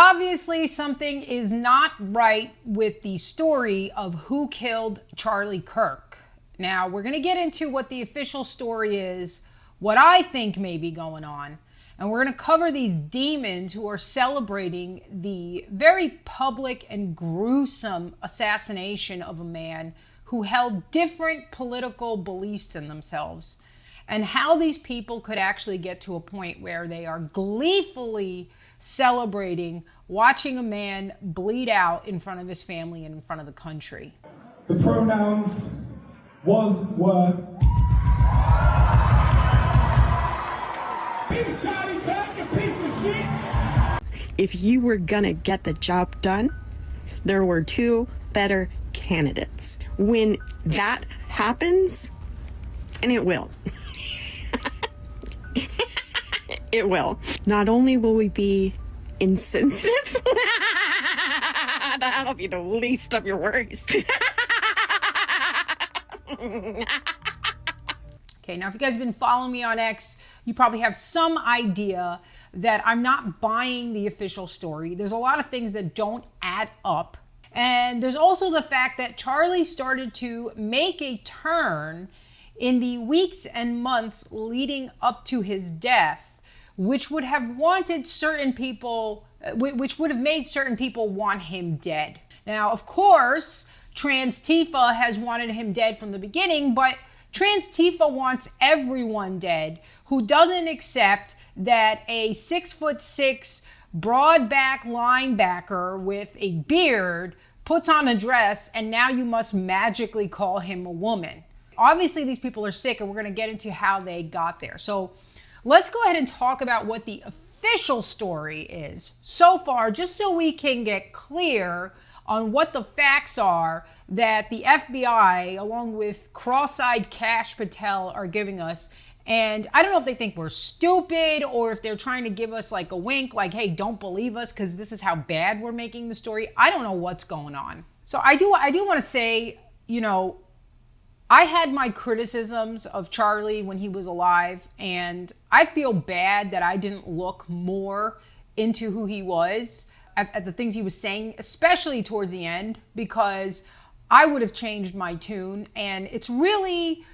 Obviously, something is not right with the story of who killed Charlie Kirk. Now, we're going to get into what the official story is, what I think may be going on, and we're going to cover these demons who are celebrating the very public and gruesome assassination of a man who held different political beliefs in themselves, and how these people could actually get to a point where they are gleefully celebrating watching a man bleed out in front of his family and in front of the country. The pronouns was, were. Peace, Charlie Kirk, you piece of shit. If you were gonna get the job done, there were two better candidates. When that happens, and it will. It will. Not only will we be insensitive, that'll be the least of your worries. Okay, now if you guys have been following me on X, you probably have some idea that I'm not buying the official story. There's a lot of things that don't add up. And there's also the fact that Charlie started to make a turn in the weeks and months leading up to his death, which would have wanted certain people, which would have made certain people want him dead. Now, of course, Trans Tifa has wanted him dead from the beginning, but Trans Tifa wants everyone dead who doesn't accept that a 6'6" broad back linebacker with a beard puts on a dress and now you must magically call him a woman. Obviously, these people are sick, and we're going to get into how they got there. So let's go ahead and talk about what the official story is so far, just so we can get clear on what the facts are that the FBI, along with cross-eyed Kash Patel, are giving us. And I don't know if they think we're stupid or if they're trying to give us like a wink, like, hey, don't believe us because this is how bad we're making the story. I don't know what's going on. So I do want to say, I had my criticisms of Charlie when he was alive, and I feel bad that I didn't look more into who he was at the things he was saying, especially towards the end, because I would have changed my tune. And it's really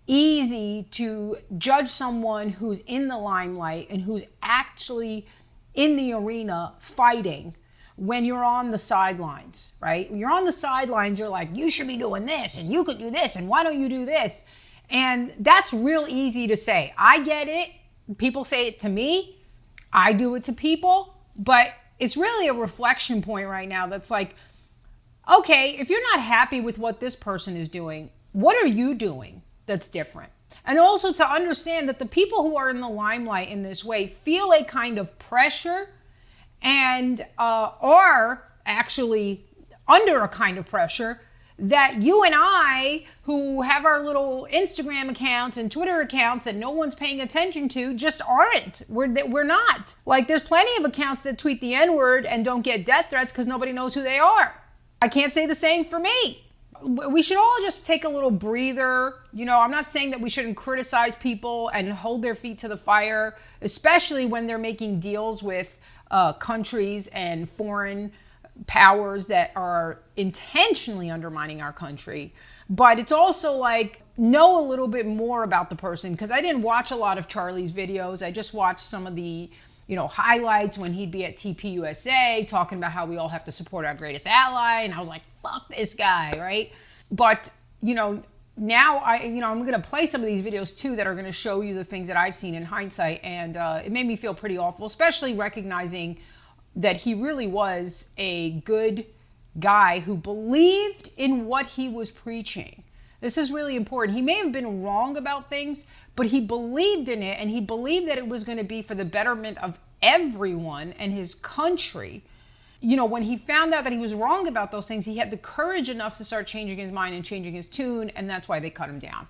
easy to judge someone who's in the limelight and who's actually in the arena fighting when you're on the sidelines, right? When you're on the sidelines, you're like, you should be doing this and you could do this and why don't you do this? And that's real easy to say. I get it. People say it to me. I do it to people. But it's really a reflection point right now that's like, okay, if you're not happy with what this person is doing, what are you doing that's different? And also to understand that the people who are in the limelight in this way feel a kind of pressure and are actually under a kind of pressure that you and I, who have our little Instagram accounts and Twitter accounts that no one's paying attention to, just aren't. We're not. Like, there's plenty of accounts that tweet the N-word and don't get death threats because nobody knows who they are. I can't say the same for me. We should all just take a little breather. I'm not saying that we shouldn't criticize people and hold their feet to the fire, especially when they're making deals with countries and foreign powers that are intentionally undermining our country. But it's also like, know a little bit more about the person, because I didn't watch a lot of Charlie's videos. I just watched some of the highlights when he'd be at TPUSA talking about how we all have to support our greatest ally. And I was like, fuck this guy, right? But, now I'm going to play some of these videos too that are going to show you the things that I've seen in hindsight. And it made me feel pretty awful, especially recognizing that he really was a good guy who believed in what he was preaching. This is really important. He may have been wrong about things, but he believed in it, and he believed that it was going to be for the betterment of everyone and his country. When he found out that he was wrong about those things, he had the courage enough to start changing his mind and changing his tune, and that's why they cut him down.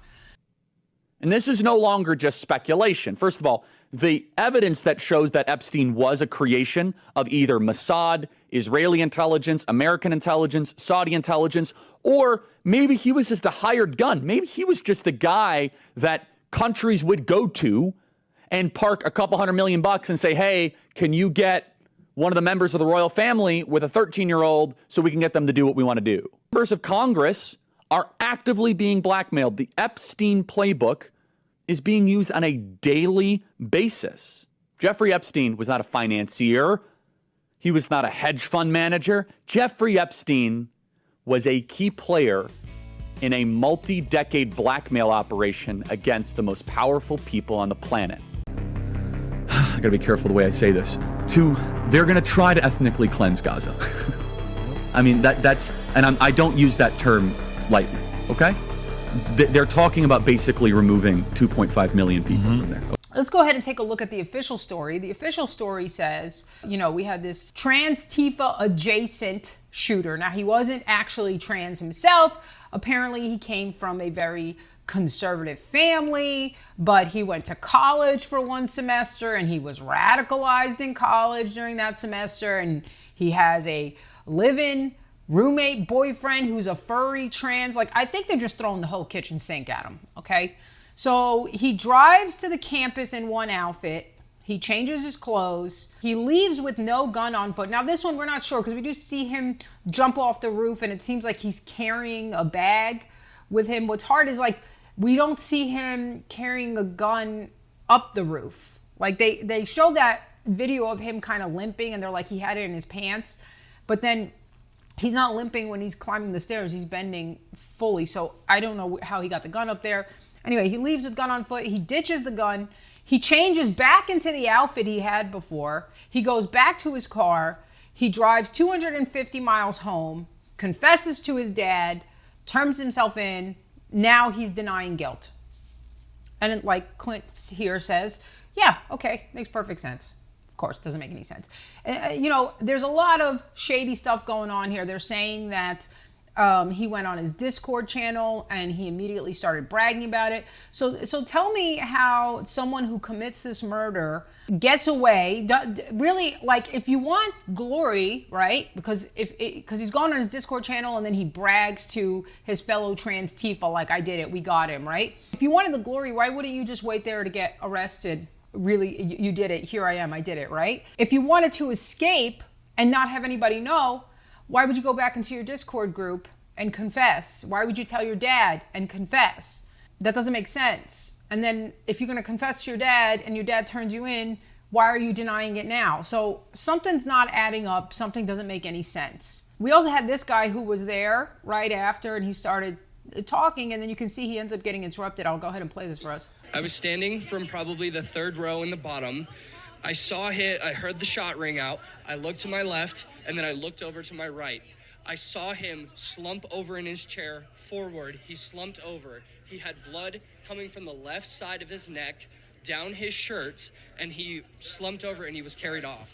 And this is no longer just speculation. First of all, the evidence that shows that Epstein was a creation of either Mossad, Israeli intelligence, American intelligence, Saudi intelligence, or maybe he was just a hired gun. Maybe he was just the guy that countries would go to and park a couple $100 million and say, hey, can you get one of the members of the royal family with a 13-year-old so we can get them to do what we want to do. Members of Congress are actively being blackmailed. The Epstein playbook is being used on a daily basis. Jeffrey Epstein was not a financier. He was not a hedge fund manager. Jeffrey Epstein was a key player in a multi-decade blackmail operation against the most powerful people on the planet. I gotta be careful the way I say this. They're gonna try to ethnically cleanse Gaza. I mean, I don't use that term lightly, okay? They're talking about basically removing 2.5 million people from there. Let's go ahead and take a look at the official story. The official story says, we had this trans Tifa adjacent shooter. Now, he wasn't actually trans himself. Apparently, he came from a very conservative family, but he went to college for one semester and he was radicalized in college during that semester. And he has a live-in roommate boyfriend who's a furry trans. I think they're just throwing the whole kitchen sink at him, okay? So he drives to the campus in one outfit. He changes his clothes. He leaves with no gun on foot. Now, this one, we're not sure because we do see him jump off the roof and it seems like he's carrying a bag with him. What's hard is we don't see him carrying a gun up the roof. They show that video of him kind of limping and they're like he had it in his pants. But then he's not limping when he's climbing the stairs. He's bending fully. So I don't know how he got the gun up there. Anyway, he leaves with gun on foot. He ditches the gun. He changes back into the outfit he had before. He goes back to his car. He drives 250 miles home, confesses to his dad, turns himself in. Now he's denying guilt. And like Clint here says, yeah, okay, makes perfect sense. Of course, doesn't make any sense. There's a lot of shady stuff going on here. They're saying that he went on his Discord channel and he immediately started bragging about it. So tell me how someone who commits this murder gets away. Really, if you want glory, right? Because he's gone on his Discord channel and then he brags to his fellow trans Tifa, I did it, we got him, right? If you wanted the glory, why wouldn't you just wait there to get arrested? Really, you did it. Here I am. I did it, right? If you wanted to escape and not have anybody know, why would you go back into your Discord group and confess? Why would you tell your dad and confess? That doesn't make sense. And then if you're going to confess to your dad and your dad turns you in, why are you denying it now? So something's not adding up. Something doesn't make any sense. We also had this guy who was there right after and he started talking and then you can see he ends up getting interrupted. I'll go ahead and play this for us. I was standing from probably the third row in the bottom. I heard the shot ring out. I looked to my left and then I looked over to my right. I saw him slump over in his chair forward. He slumped over. He had blood coming from the left side of his neck down his shirt, and he slumped over and he was carried off.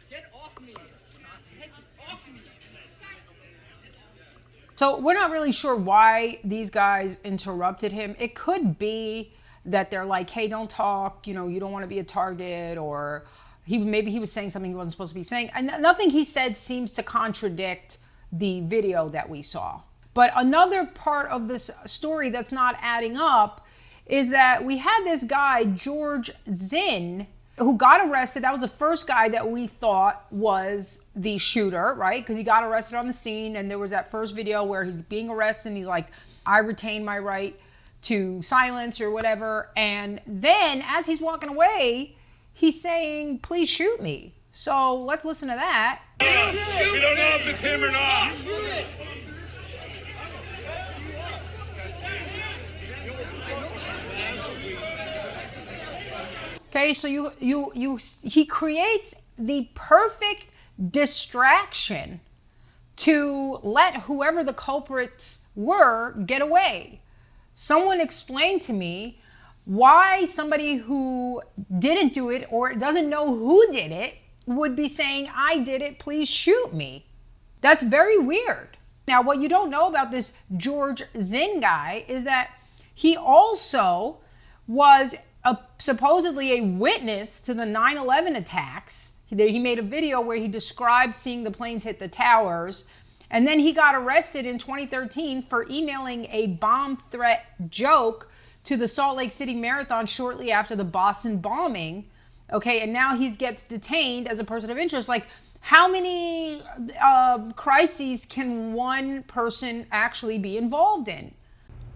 Get off me! Get off me! So we're not really sure why these guys interrupted him. It could be that they're like, hey, don't talk, you don't want to be a target, or maybe he was saying something he wasn't supposed to be saying. And nothing he said seems to contradict the video that we saw. But another part of this story that's not adding up is that we had this guy, George Zinn, who got arrested. That was the first guy that we thought was the shooter, right? Because he got arrested on the scene, and there was that first video where he's being arrested, and he's like, I retain my right to silence or whatever. And then as he's walking away, he's saying, please shoot me. So let's listen to that. We don't know if it's him or not. Okay, so he creates the perfect distraction to let whoever the culprits were get away. Someone explain to me why somebody who didn't do it or doesn't know who did it would be saying, I did it, please shoot me. That's very weird. Now, what you don't know about this George Zinn guy is that he also was supposedly a witness to the 9/11 attacks. He made a video where he described seeing the planes hit the towers. And then he got arrested in 2013 for emailing a bomb threat joke to the Salt Lake City Marathon shortly after the Boston bombing. Okay, and now he gets detained as a person of interest. Like, how many crises can one person actually be involved in?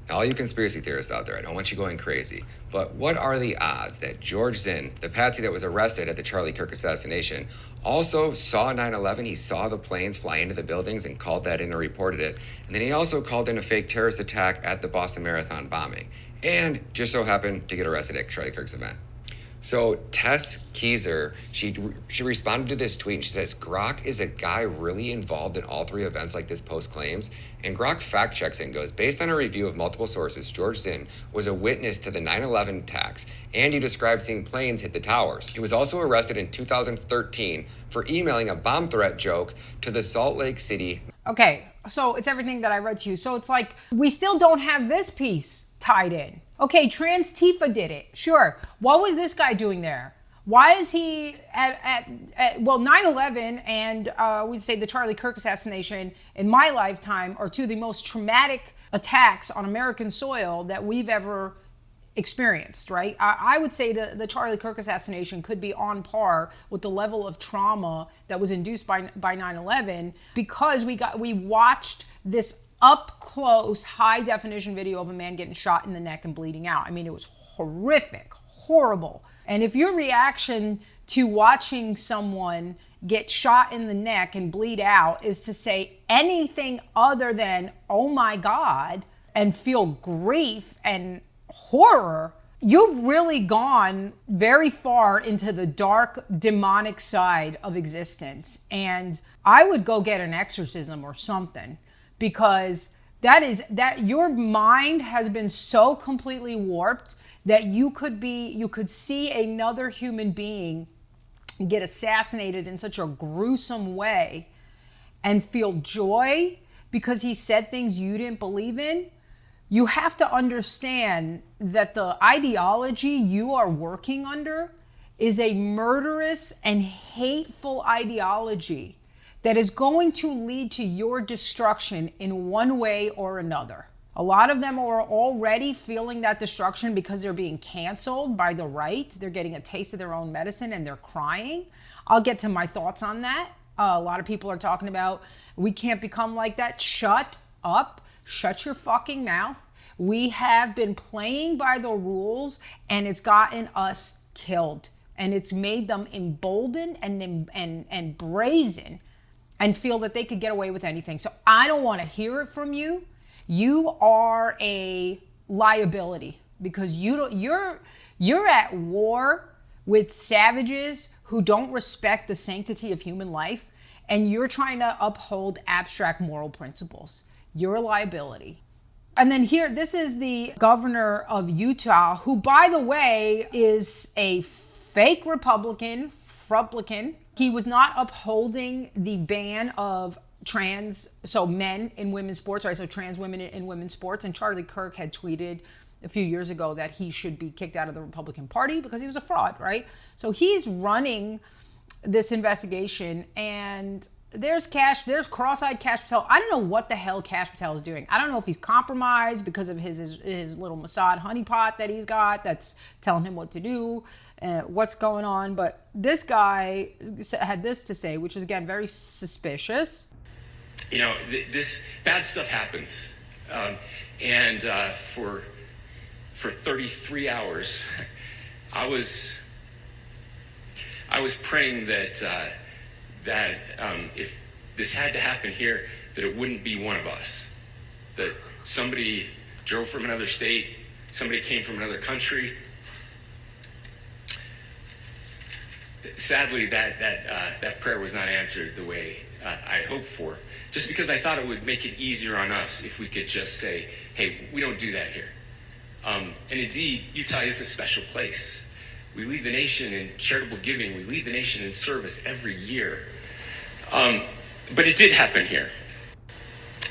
All you conspiracy theorists out there, I don't want you going crazy, but what are the odds that George Zinn, the patsy that was arrested at the Charlie Kirk assassination, also saw 9/11, he saw the planes fly into the buildings and called that in and reported it, and then he also called in a fake terrorist attack at the Boston Marathon bombing, and just so happened to get arrested at Charlie Kirk's event. So Tess Keyser, she responded to this tweet and she says, Grok is a guy really involved in all three events like this post claims. And Grok fact checks it and goes, based on a review of multiple sources, George Zinn was a witness to the 9/11 attacks and he described seeing planes hit the towers. He was also arrested in 2013 for emailing a bomb threat joke to the Salt Lake City. Okay, so it's everything that I read to you. So it's like, we still don't have this piece tied in. Okay, Trans Tifa did it. Sure. What was this guy doing there? Why is he at 9/11 and we'd say the Charlie Kirk assassination in my lifetime are two of the most traumatic attacks on American soil that we've ever experienced, right? I would say the Charlie Kirk assassination could be on par with the level of trauma that was induced by 9/11 because we watched this up close, high definition video of a man getting shot in the neck and bleeding out. I mean, it was horrific, horrible. And if your reaction to watching someone get shot in the neck and bleed out is to say anything other than, oh my God, and feel grief and horror, you've really gone very far into the dark, demonic side of existence. And I would go get an exorcism or something. Because that your mind has been so completely warped that you could see another human being get assassinated in such a gruesome way and feel joy because he said things you didn't believe in. You have to understand that the ideology you are working under is a murderous and hateful ideology that is going to lead to your destruction in one way or another. A lot of them are already feeling that destruction because they're being canceled by the right. They're getting a taste of their own medicine and they're crying. I'll get to my thoughts on that. A lot of people are talking about, we can't become like that. Shut up. Shut your fucking mouth. We have been playing by the rules and it's gotten us killed. And it's made them emboldened and brazen and feel that they could get away with anything. So I don't want to hear it from you. You are a liability because you're at war with savages who don't respect the sanctity of human life, and you're trying to uphold abstract moral principles. You're a liability. And then here, this is the governor of Utah, who, by the way, is a fake Republican. He was not upholding the ban of men in women's sports, right? So trans women in women's sports. And Charlie Kirk had tweeted a few years ago that he should be kicked out of the Republican Party because he was a fraud, right? So he's running this investigation, and there's cross-eyed Kash Patel. I don't know what the hell Kash Patel is doing. I don't know if he's compromised because of his little Mossad honeypot that he's got that's telling him what to do, what's going on. But this guy had this to say, which is, again, very suspicious. You know, this bad stuff happens. And for 33 hours, I was praying that if this had to happen here, that it wouldn't be one of us. That somebody drove from another state, somebody came from another country. Sadly, that prayer was not answered the way I hoped for. Just because I thought it would make it easier on us if we could just say, hey, we don't do that here. And indeed, Utah is a special place. We lead the nation in charitable giving. We lead the nation in service every year. But it did happen here.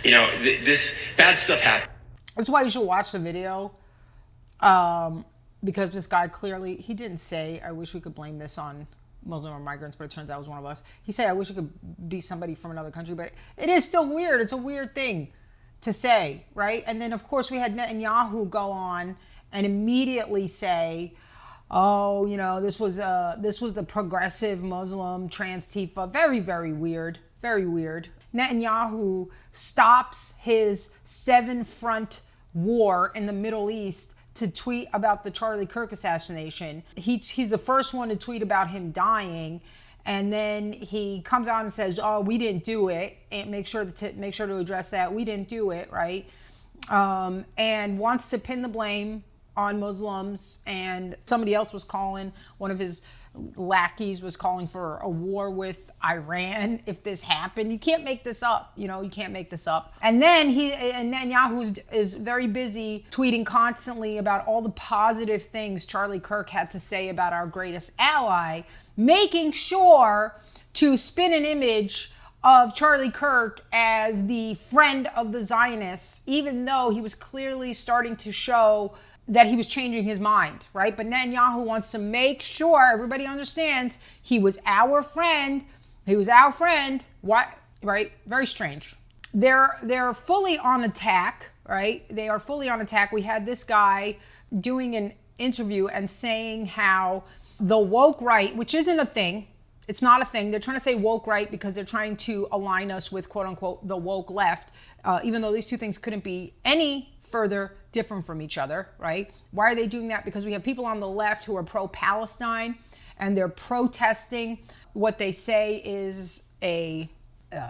You know, this bad stuff happened. That's why you should watch the video. Because this guy clearly, he didn't say, I wish we could blame this on Muslim or migrants, but it turns out it was one of us. He said, I wish it could be somebody from another country, but it is still weird. It's a weird thing to say, right? And then, of course, we had Netanyahu go on and immediately say, oh, this was the progressive Muslim trans Tifa. Very, very weird. Very weird. Netanyahu stops his 7-front war in the Middle East to tweet about the Charlie Kirk assassination. He's the first one to tweet about him dying, and then he comes out and says, "Oh, we didn't do it," and make sure to address that we didn't do it, right? And wants to pin the blame on Muslims. And somebody else was calling, one of his lackeys was calling for a war with Iran if this happened. You can't make this up. You can't make this up. And then Netanyahu is very busy tweeting constantly about all the positive things Charlie Kirk had to say about our greatest ally, making sure to spin an image of Charlie Kirk as the friend of the Zionists, even though he was clearly starting to show that he was changing his mind, right? But Netanyahu wants to make sure everybody understands he was our friend. He was our friend. What? Right? Very strange. They're fully on attack, right? They are fully on attack. We had this guy doing an interview and saying how the woke right, which isn't a thing, it's not a thing. They're trying to say woke right because they're trying to align us with, quote unquote, the woke left, even though these two things couldn't be any further different from each other, right? Why are they doing that? Because we have people on the left who are pro-Palestine, and they're protesting what they say is a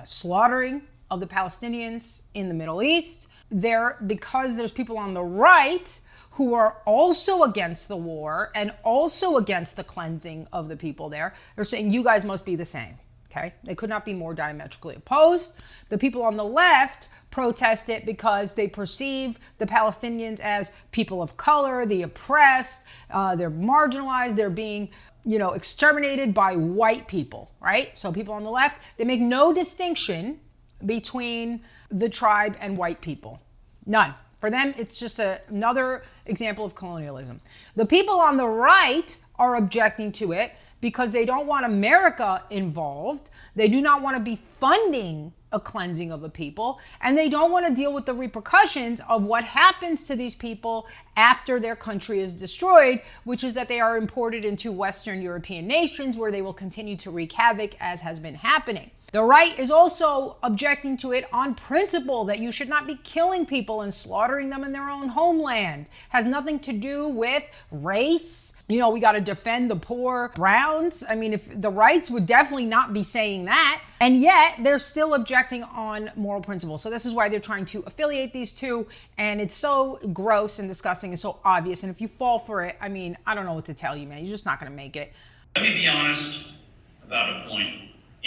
slaughtering of the Palestinians in the Middle East. Because there's people on the right who are also against the war and also against the cleansing of the people there. They're saying, you guys must be the same, okay? They could not be more diametrically opposed. The people on the left protest it because they perceive the Palestinians as people of color, the oppressed, they're marginalized, they're being, exterminated by white people, right? So people on the left, they make no distinction between the tribe and white people. None. For them, it's just another example of colonialism. The people on the right are objecting to it because they don't want America involved. They do not want to be funding a cleansing of the people, and they don't want to deal with the repercussions of what happens to these people after their country is destroyed, which is that they are imported into Western European nations where they will continue to wreak havoc, as has been happening. The right is also objecting to it on principle, that you should not be killing people and slaughtering them in their own homeland. Has nothing to do with race. We got to defend the poor Browns. I mean, if the rights would definitely not be saying that. And yet they're still objecting on moral principle. So this is why they're trying to affiliate these two. And it's so gross and disgusting and so obvious. And if you fall for it, I mean, I don't know what to tell you, man. You're just not going to make it. Let me be honest about a point.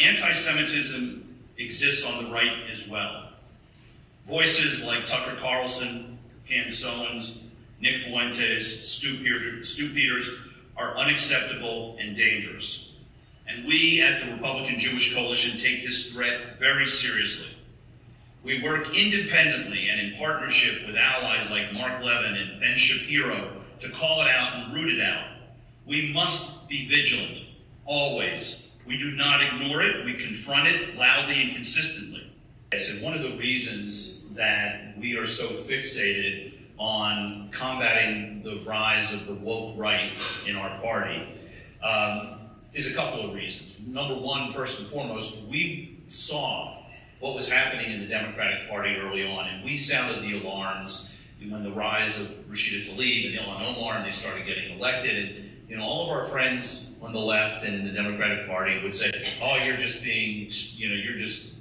Anti-Semitism exists on the right as well. Voices like Tucker Carlson, Candace Owens, Nick Fuentes, Stu Peters are unacceptable and dangerous. And we at the Republican Jewish Coalition take this threat very seriously. We work independently and in partnership with allies like Mark Levin and Ben Shapiro to call it out and root it out. We must be vigilant, always. We do not ignore it, we confront it loudly and consistently. And one of the reasons that we are so fixated on combating the rise of the woke right in our party is a couple of reasons. Number one, first and foremost, we saw what was happening in the Democratic Party early on, and we sounded the alarms when the rise of Rashida Tlaib and Ilhan Omar, and they started getting elected. And all of our friends on the left and in the Democratic Party would say, oh, you're just being, you're just...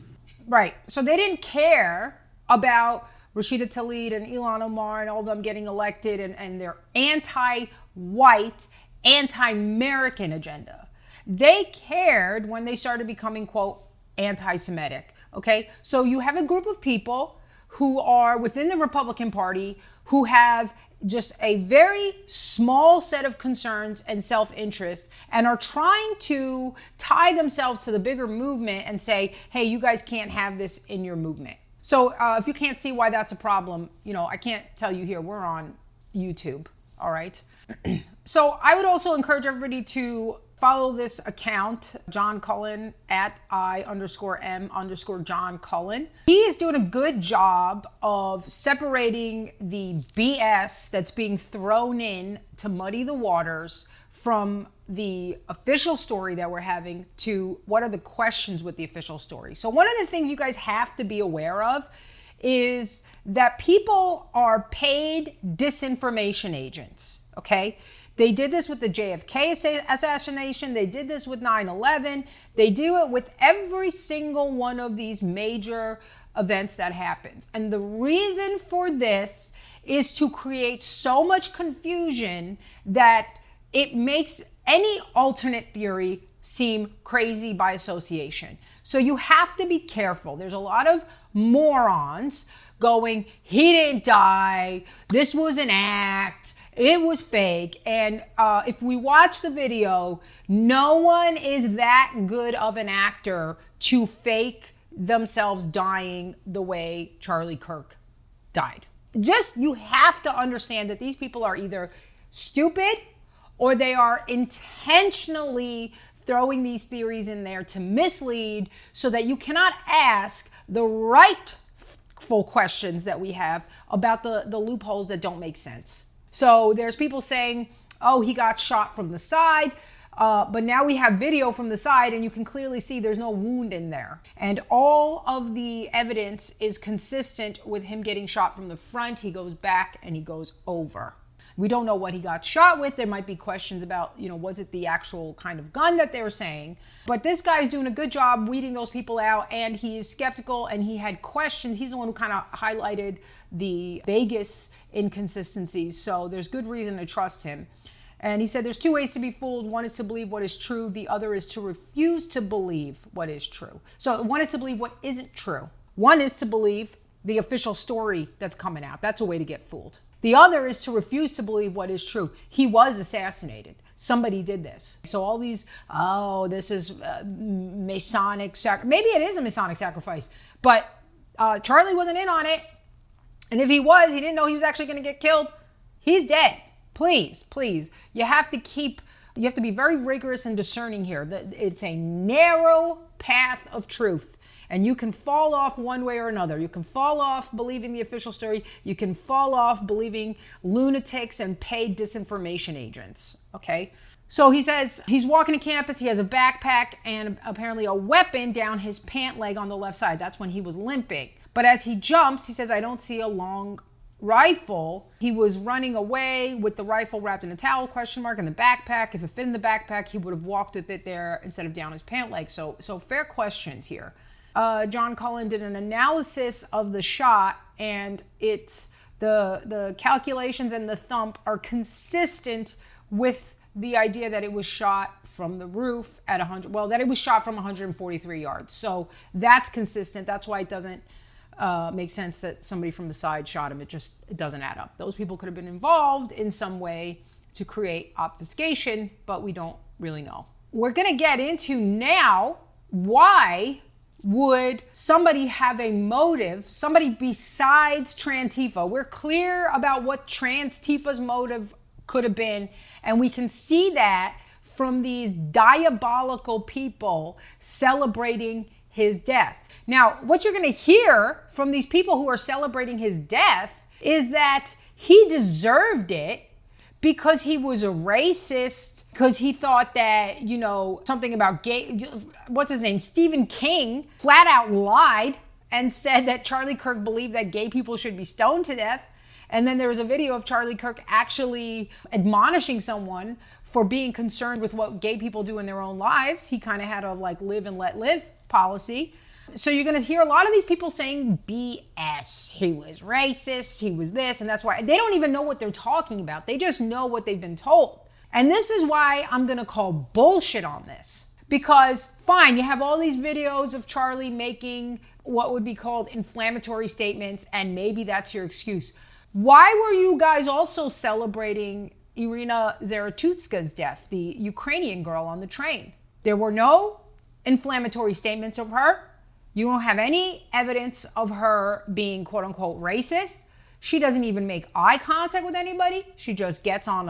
Right. So they didn't care about Rashida Tlaib and Ilhan Omar and all of them getting elected and their anti-white, anti-American agenda. They cared when they started becoming, quote, anti-Semitic. Okay? So you have a group of people who are within the Republican Party who have just a very small set of concerns and self-interest and are trying to tie themselves to the bigger movement and say, hey, you guys can't have this in your movement. So if you can't see why that's a problem, I can't tell you here. We're on YouTube, all right? So I would also encourage everybody to follow this account, John Cullen, at I_M_John Cullen. He is doing a good job of separating the BS that's being thrown in to muddy the waters from the official story that we're having to what are the questions with the official story. So one of the things you guys have to be aware of is that people are paid disinformation agents, okay? They did this with the JFK assassination. They did this with 9/11. They do it with every single one of these major events that happens. And the reason for this is to create so much confusion that it makes any alternate theory seem crazy by association. So you have to be careful. There's a lot of morons going, he didn't die, this was an act, it was fake. And if we watch the video, no one is that good of an actor to fake themselves dying the way Charlie Kirk died. Just, you have to understand that these people are either stupid or they are intentionally throwing these theories in there to mislead so that you cannot ask the rightful questions that we have about the loopholes that don't make sense. So there's people saying, oh, he got shot from the side, but now we have video from the side and you can clearly see there's no wound in there. And all of the evidence is consistent with him getting shot from the front. He goes back and he goes over. We don't know what he got shot with. There might be questions about, was it the actual kind of gun that they were saying? But this guy's doing a good job weeding those people out, and he is skeptical and he had questions. He's the one who kind of highlighted the Vegas inconsistencies, so there's good reason to trust him. And he said there's two ways to be fooled. One is to believe what is true. The other is to refuse to believe what is true. So one is to believe what isn't true. One is to believe the official story that's coming out. That's a way to get fooled. The other is to refuse to believe what is true. He was assassinated. Somebody did this. So all these, this is Masonic sacrifice. Maybe it is a Masonic sacrifice, but Charlie wasn't in on it. And if he was, he didn't know he was actually going to get killed. He's dead. Please, please. You have to be very rigorous and discerning here. It's a narrow path of truth. And you can fall off one way or another. You can fall off believing the official story. You can fall off believing lunatics and paid disinformation agents, okay? So he says he's walking to campus. He has a backpack and apparently a weapon down his pant leg on the left side. That's when he was limping. But as he jumps, he says, I don't see a long rifle. He was running away with the rifle wrapped in a towel, in the backpack. If it fit in the backpack, he would have walked with it there instead of down his pant leg. So fair questions here. John Cullen did an analysis of the shot, and the calculations and the thump are consistent with the idea that it was shot from the roof at that it was shot from 143 yards. So that's consistent. That's why it doesn't make sense that somebody from the side shot him. It doesn't add up. Those people could have been involved in some way to create obfuscation, but we don't really know. We're going to get into now why would somebody have a motive, somebody besides Trantifa. We're clear about what Trantifa's motive could have been, and we can see that from these diabolical people celebrating his death. Now, what you're going to hear from these people who are celebrating his death is that he deserved it because he was a racist, because he thought that, something about Stephen King flat out lied and said that Charlie Kirk believed that gay people should be stoned to death. And then there was a video of Charlie Kirk actually admonishing someone for being concerned with what gay people do in their own lives. He kind of had a live and let live policy. So you're going to hear a lot of these people saying BS. He was racist, he was this, and that's why. They don't even know what they're talking about. They just know what they've been told. And this is why I'm going to call bullshit on this. Because, fine, you have all these videos of Charlie making what would be called inflammatory statements, and maybe that's your excuse. Why were you guys also celebrating Irina Zaratutska's death, the Ukrainian girl on the train? There were no inflammatory statements of her. You don't have any evidence of her being quote unquote racist. She doesn't even make eye contact with anybody. She just gets on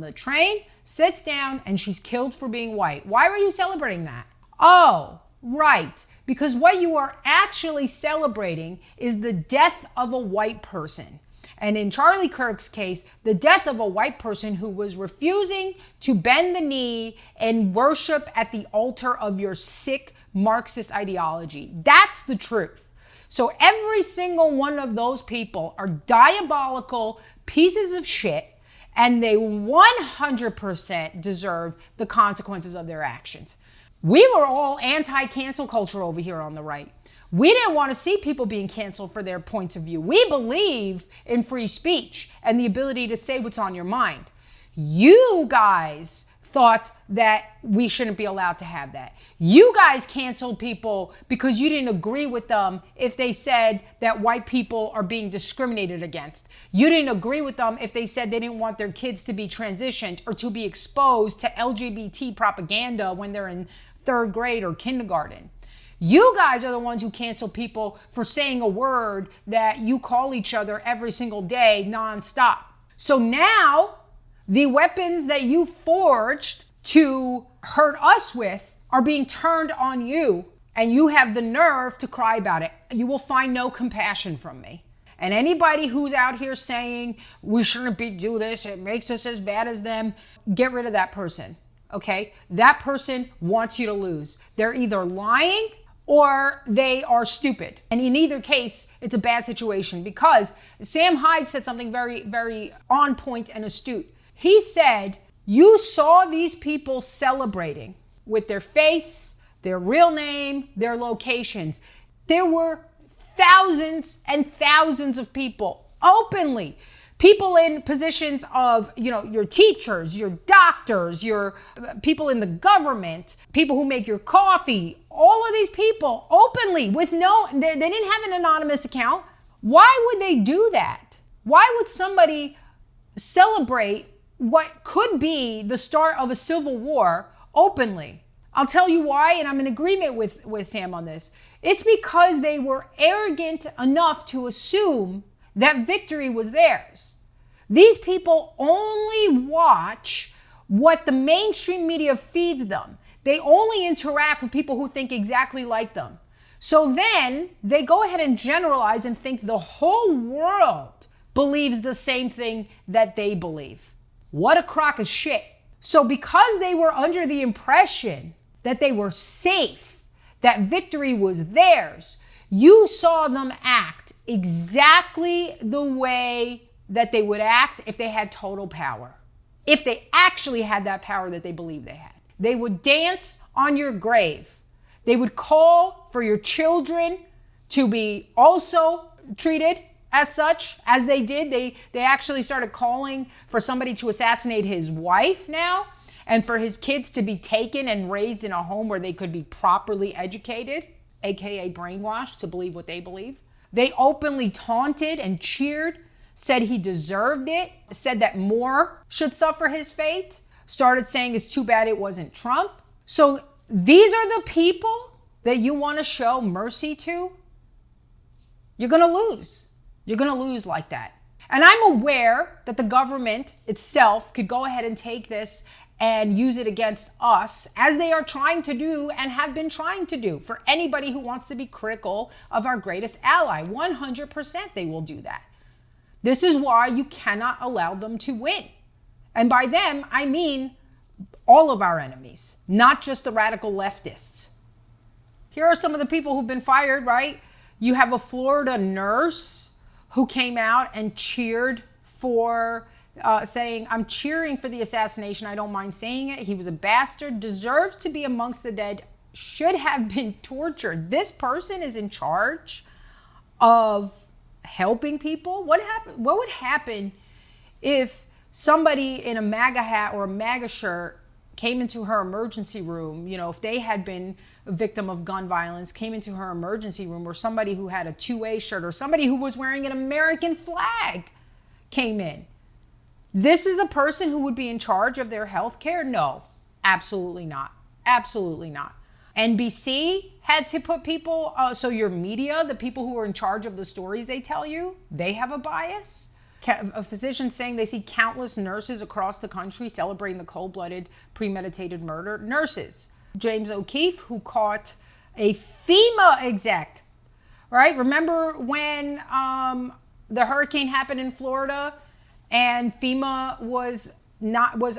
the train, sits down, and she's killed for being white. Why were you celebrating that? Oh, right. Because what you are actually celebrating is the death of a white person. And in Charlie Kirk's case, the death of a white person who was refusing to bend the knee and worship at the altar of your sick Marxist ideology. That's the truth. So every single one of those people are diabolical pieces of shit, and they 100% deserve the consequences of their actions. We were all anti-cancel culture over here on the right. We didn't want to see people being canceled for their points of view. We believe in free speech and the ability to say what's on your mind. You guys thought that we shouldn't be allowed to have that. You guys canceled people because you didn't agree with them if they said that white people are being discriminated against. You didn't agree with them if they said they didn't want their kids to be transitioned or to be exposed to LGBT propaganda when they're in 3rd grade or kindergarten. You guys are the ones who cancel people for saying a word that you call each other every single day nonstop. So now the weapons that you forged to hurt us with are being turned on you, and you have the nerve to cry about it. You will find no compassion from me. And anybody who's out here saying we shouldn't do this, it makes us as bad as them, get rid of that person, okay? That person wants you to lose. They're either lying or they are stupid. And in either case, it's a bad situation, because Sam Hyde said something very, very on point and astute. He said, you saw these people celebrating with their face, their real name, their locations. There were thousands and thousands of people openly. People in positions of, your teachers, your doctors, your people in the government, people who make your coffee, all of these people openly with they didn't have an anonymous account. Why would they do that? Why would somebody celebrate what could be the start of a civil war openly? I'll tell you why, and I'm in agreement with Sam on this. It's because they were arrogant enough to assume that victory was theirs. These people only watch what the mainstream media feeds them. They only interact with people who think exactly like them. So then they go ahead and generalize and think the whole world believes the same thing that they believe. What a crock of shit. So because they were under the impression that they were safe, that victory was theirs, you saw them act exactly the way that they would act if they had total power. If they actually had that power that they believed they had. They would dance on your grave. They would call for your children to be also treated as such, as they did. They actually started calling for somebody to assassinate his wife now, and for his kids to be taken and raised in a home where they could be properly educated, aka brainwashed to believe what they believe. They openly taunted and cheered, said he deserved it, said that more should suffer his fate, started saying it's too bad it wasn't Trump. So these are the people that you want to show mercy to? You're going to lose. You're going to lose like that. And I'm aware that the government itself could go ahead and take this and use it against us, as they are trying to do and have been trying to do for anybody who wants to be critical of our greatest ally. 100% they will do that. This is why you cannot allow them to win. And by them, I mean all of our enemies, not just the radical leftists. Here are some of the people who've been fired, right? You have a Florida nurse who came out and cheered for saying, I'm cheering for the assassination. I don't mind saying it. He was a bastard, deserves to be amongst the dead, should have been tortured. This person is in charge of helping people. What would happen if somebody in a MAGA hat or a MAGA shirt came into her emergency room, if they had been a victim of gun violence, came into her emergency room, or somebody who had a 2A shirt, or somebody who was wearing an American flag came in? This is the person who would be in charge of their health care? No, absolutely not. Absolutely not. NBC had to put people, so your media, the people who are in charge of the stories they tell you, they have a bias. A physician saying they see countless nurses across the country celebrating the cold-blooded, premeditated murder. Nurses. James O'Keefe, who caught a FEMA exec, right? Remember when the hurricane happened in Florida and FEMA was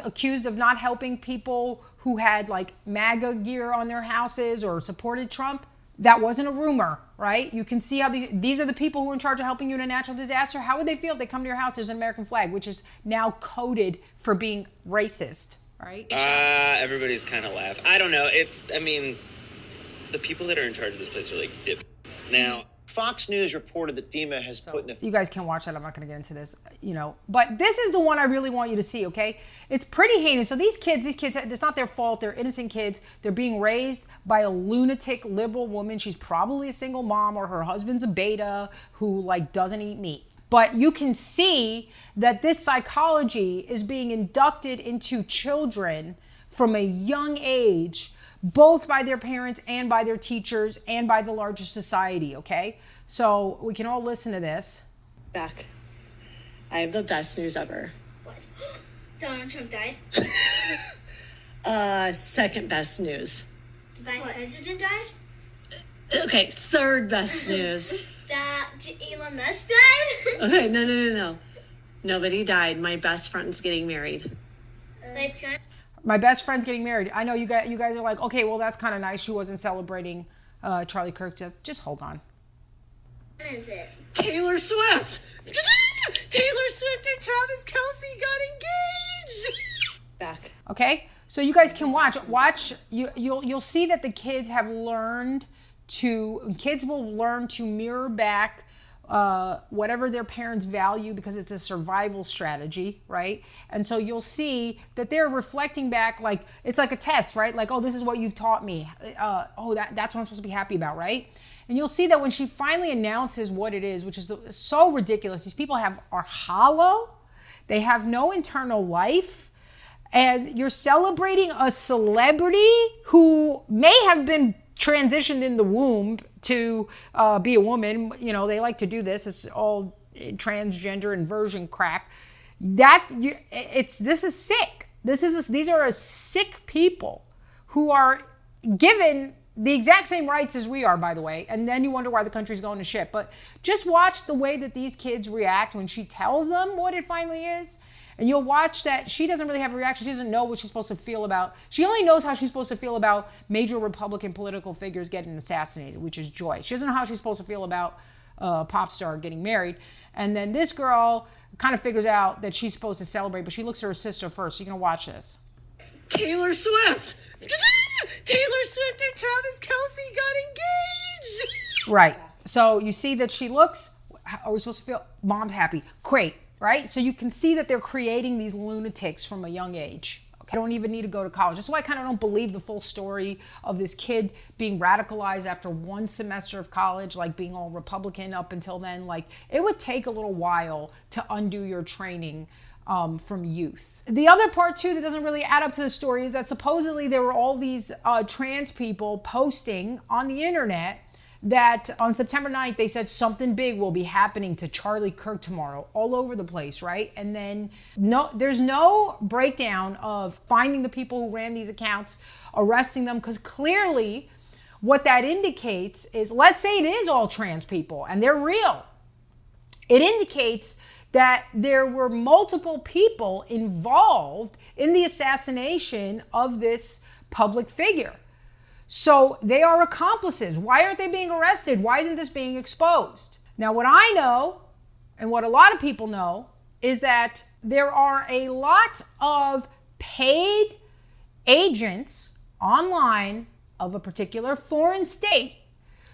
accused of not helping people who had like MAGA gear on their houses or supported Trump, that wasn't a rumor, right? You can see how these are the people who are in charge of helping you in a natural disaster. How would they feel if they come to your house, there's an American flag, which is now coded for being racist, right? Everybody's kind of laugh. I don't know. The people that are in charge of this place are like dipshits. Now, Fox News reported that FEMA has put in a... You guys can watch that. I'm not going to get into this, But this is the one I really want you to see, okay? It's pretty heinous. So these kids, it's not their fault. They're innocent kids. They're being raised by a lunatic liberal woman. She's probably a single mom or her husband's a beta who, doesn't eat meat. But you can see that this psychology is being inducted into children from a young age, both by their parents and by their teachers and by the larger society, okay? So we can all listen to this. Back. I have the best news ever. What? Donald Trump died? Second best news. The vice president died? Okay, third best news. That Elon Musk died? Okay, no. Nobody died. My best friend's getting married. My best friend's getting married. I know you guys are like, okay, well, that's kind of nice. She wasn't celebrating Charlie Kirk. Just hold on. What is it? Taylor Swift. Taylor Swift and Travis Kelce got engaged. Back. Okay, so you guys can watch. You'll see that the kids have learned to. Kids will learn to mirror back whatever their parents value because it's a survival strategy, right? And so you'll see that they're reflecting back it's like a test, right? Like, oh, this is what you've taught me. That's what I'm supposed to be happy about, right? And you'll see that when she finally announces what it is, which is so ridiculous, these people are hollow, they have no internal life, and you're celebrating a celebrity who may have been transitioned in the womb to be a woman. They like to do this. It's all transgender inversion crap. This is sick. These are a sick people who are given the exact same rights as we are, by the way. And then you wonder why the country's going to shit. But just watch the way that these kids react when she tells them what it finally is. And you'll watch that she doesn't really have a reaction. She doesn't know what she's supposed to feel about. She only knows how she's supposed to feel about major Republican political figures getting assassinated, which is joy. She doesn't know how she's supposed to feel about a pop star getting married. And then this girl kind of figures out that she's supposed to celebrate, but she looks at her sister first. So you're going to watch this. Taylor Swift. Taylor Swift and Travis Kelce got engaged. Right. So you see that she looks, are we supposed to feel, mom's happy. Great. Right? So you can see that they're creating these lunatics from a young age. Okay? I don't even need to go to college. That's why I kind of don't believe the full story of this kid being radicalized after one semester of college, being all Republican up until then. It would take a little while to undo your training from youth. The other part too that doesn't really add up to the story is that supposedly there were all these trans people posting on the internet that on September 9th, they said something big will be happening to Charlie Kirk tomorrow, all over the place, right? And then there's no breakdown of finding the people who ran these accounts, arresting them, because clearly what that indicates is, let's say it is all trans people and they're real. It indicates that there were multiple people involved in the assassination of this public figure. So they are accomplices. Why aren't they being arrested? Why isn't this being exposed? Now, what I know, and what a lot of people know, is that there are a lot of paid agents online of a particular foreign state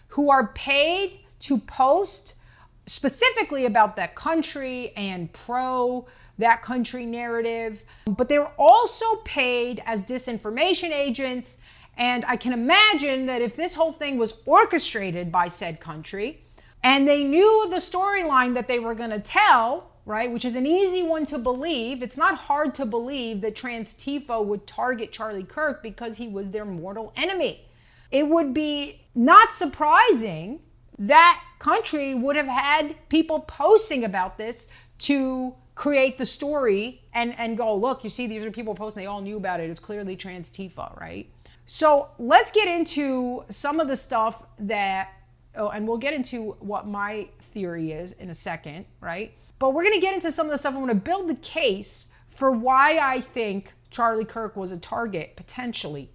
who are paid to post specifically about that country and pro that country narrative. But they're also paid as disinformation agents. And I can imagine that if this whole thing was orchestrated by said country and they knew the storyline that they were going to tell, right, which is an easy one to believe. It's not hard to believe that Trans Tifo would target Charlie Kirk because he was their mortal enemy. It would be not surprising that country would have had people posting about this to create the story and go, look, you see, these are people posting, they all knew about it. It's clearly Trans Tifo, right? So let's get into some of the stuff that and we'll get into what my theory is in a second, right? But we're going to get into some of the stuff. I'm going to build the case for why I think Charlie Kirk was a target, potentially,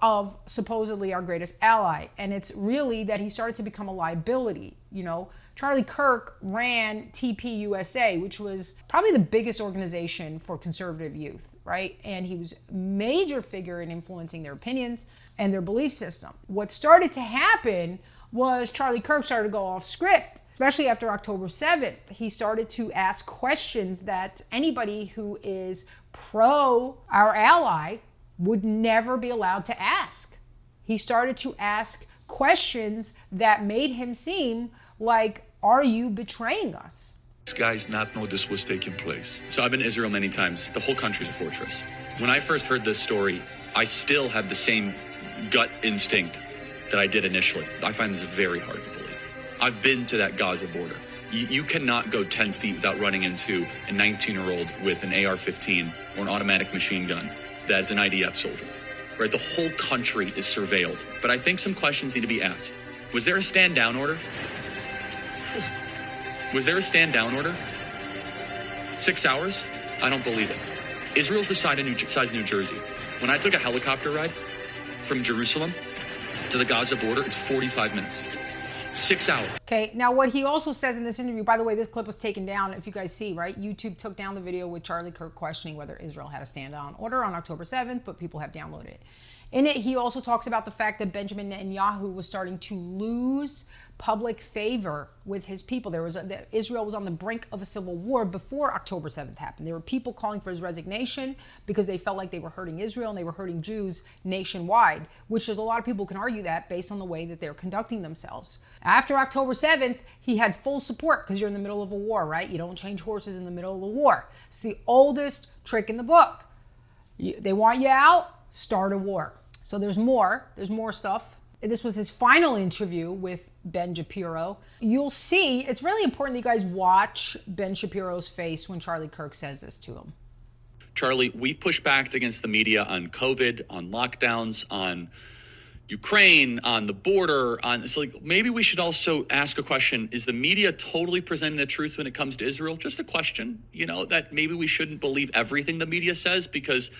of supposedly our greatest ally. And it's really that he started to become a liability. You know, Charlie Kirk ran TPUSA, which was probably the biggest organization for conservative youth, right? And he was a major figure in influencing their opinions and their belief system. What started to happen was Charlie Kirk started to go off script, especially after October 7th. He started to ask questions that anybody who is pro our ally would never be allowed to ask. He started to ask questions that made him seem like, are you betraying us? These guys not know this was taking place. So I've been to Israel many times. The whole country's a fortress. When I first heard this story, I still have the same gut instinct that I did initially. I find this very hard to believe. I've been to that Gaza border. You cannot go 10 feet without running into a 19-year-old with an AR-15 or an automatic machine gun that's an IDF soldier. Right? The whole country is surveilled. But I think some questions need to be asked. Was there a stand-down order? Was there a stand-down order? 6 hours? I don't believe it. Israel's the size of New Jersey. When I took a helicopter ride from Jerusalem to the Gaza border, it's 45 minutes. 6 hours. Okay, now what he also says in this interview, by the way, this clip was taken down, if you guys see, right? YouTube took down the video with Charlie Kirk questioning whether Israel had a stand-down order on October 7th, but people have downloaded it. In it, he also talks about the fact that Benjamin Netanyahu was starting to lose public favor with his people. Israel was on the brink of a civil war before October 7th happened. There were people calling for his resignation because they felt like they were hurting Israel and they were hurting Jews nationwide, which is a lot of people can argue that based on the way that they're conducting themselves. After October 7th, he had full support because you're in the middle of a war, right? You don't change horses in the middle of the war. It's the oldest trick in the book. They want you out, start a war. So there's more stuff. This was his final interview with Ben Shapiro. You'll see, it's really important that you guys watch Ben Shapiro's face when Charlie Kirk says this to him. Charlie, we've pushed back against the media on COVID, on lockdowns, on Ukraine, on the border. So maybe we should also ask a question. Is the media totally presenting the truth when it comes to Israel? Just a question, that maybe we shouldn't believe everything the media says, because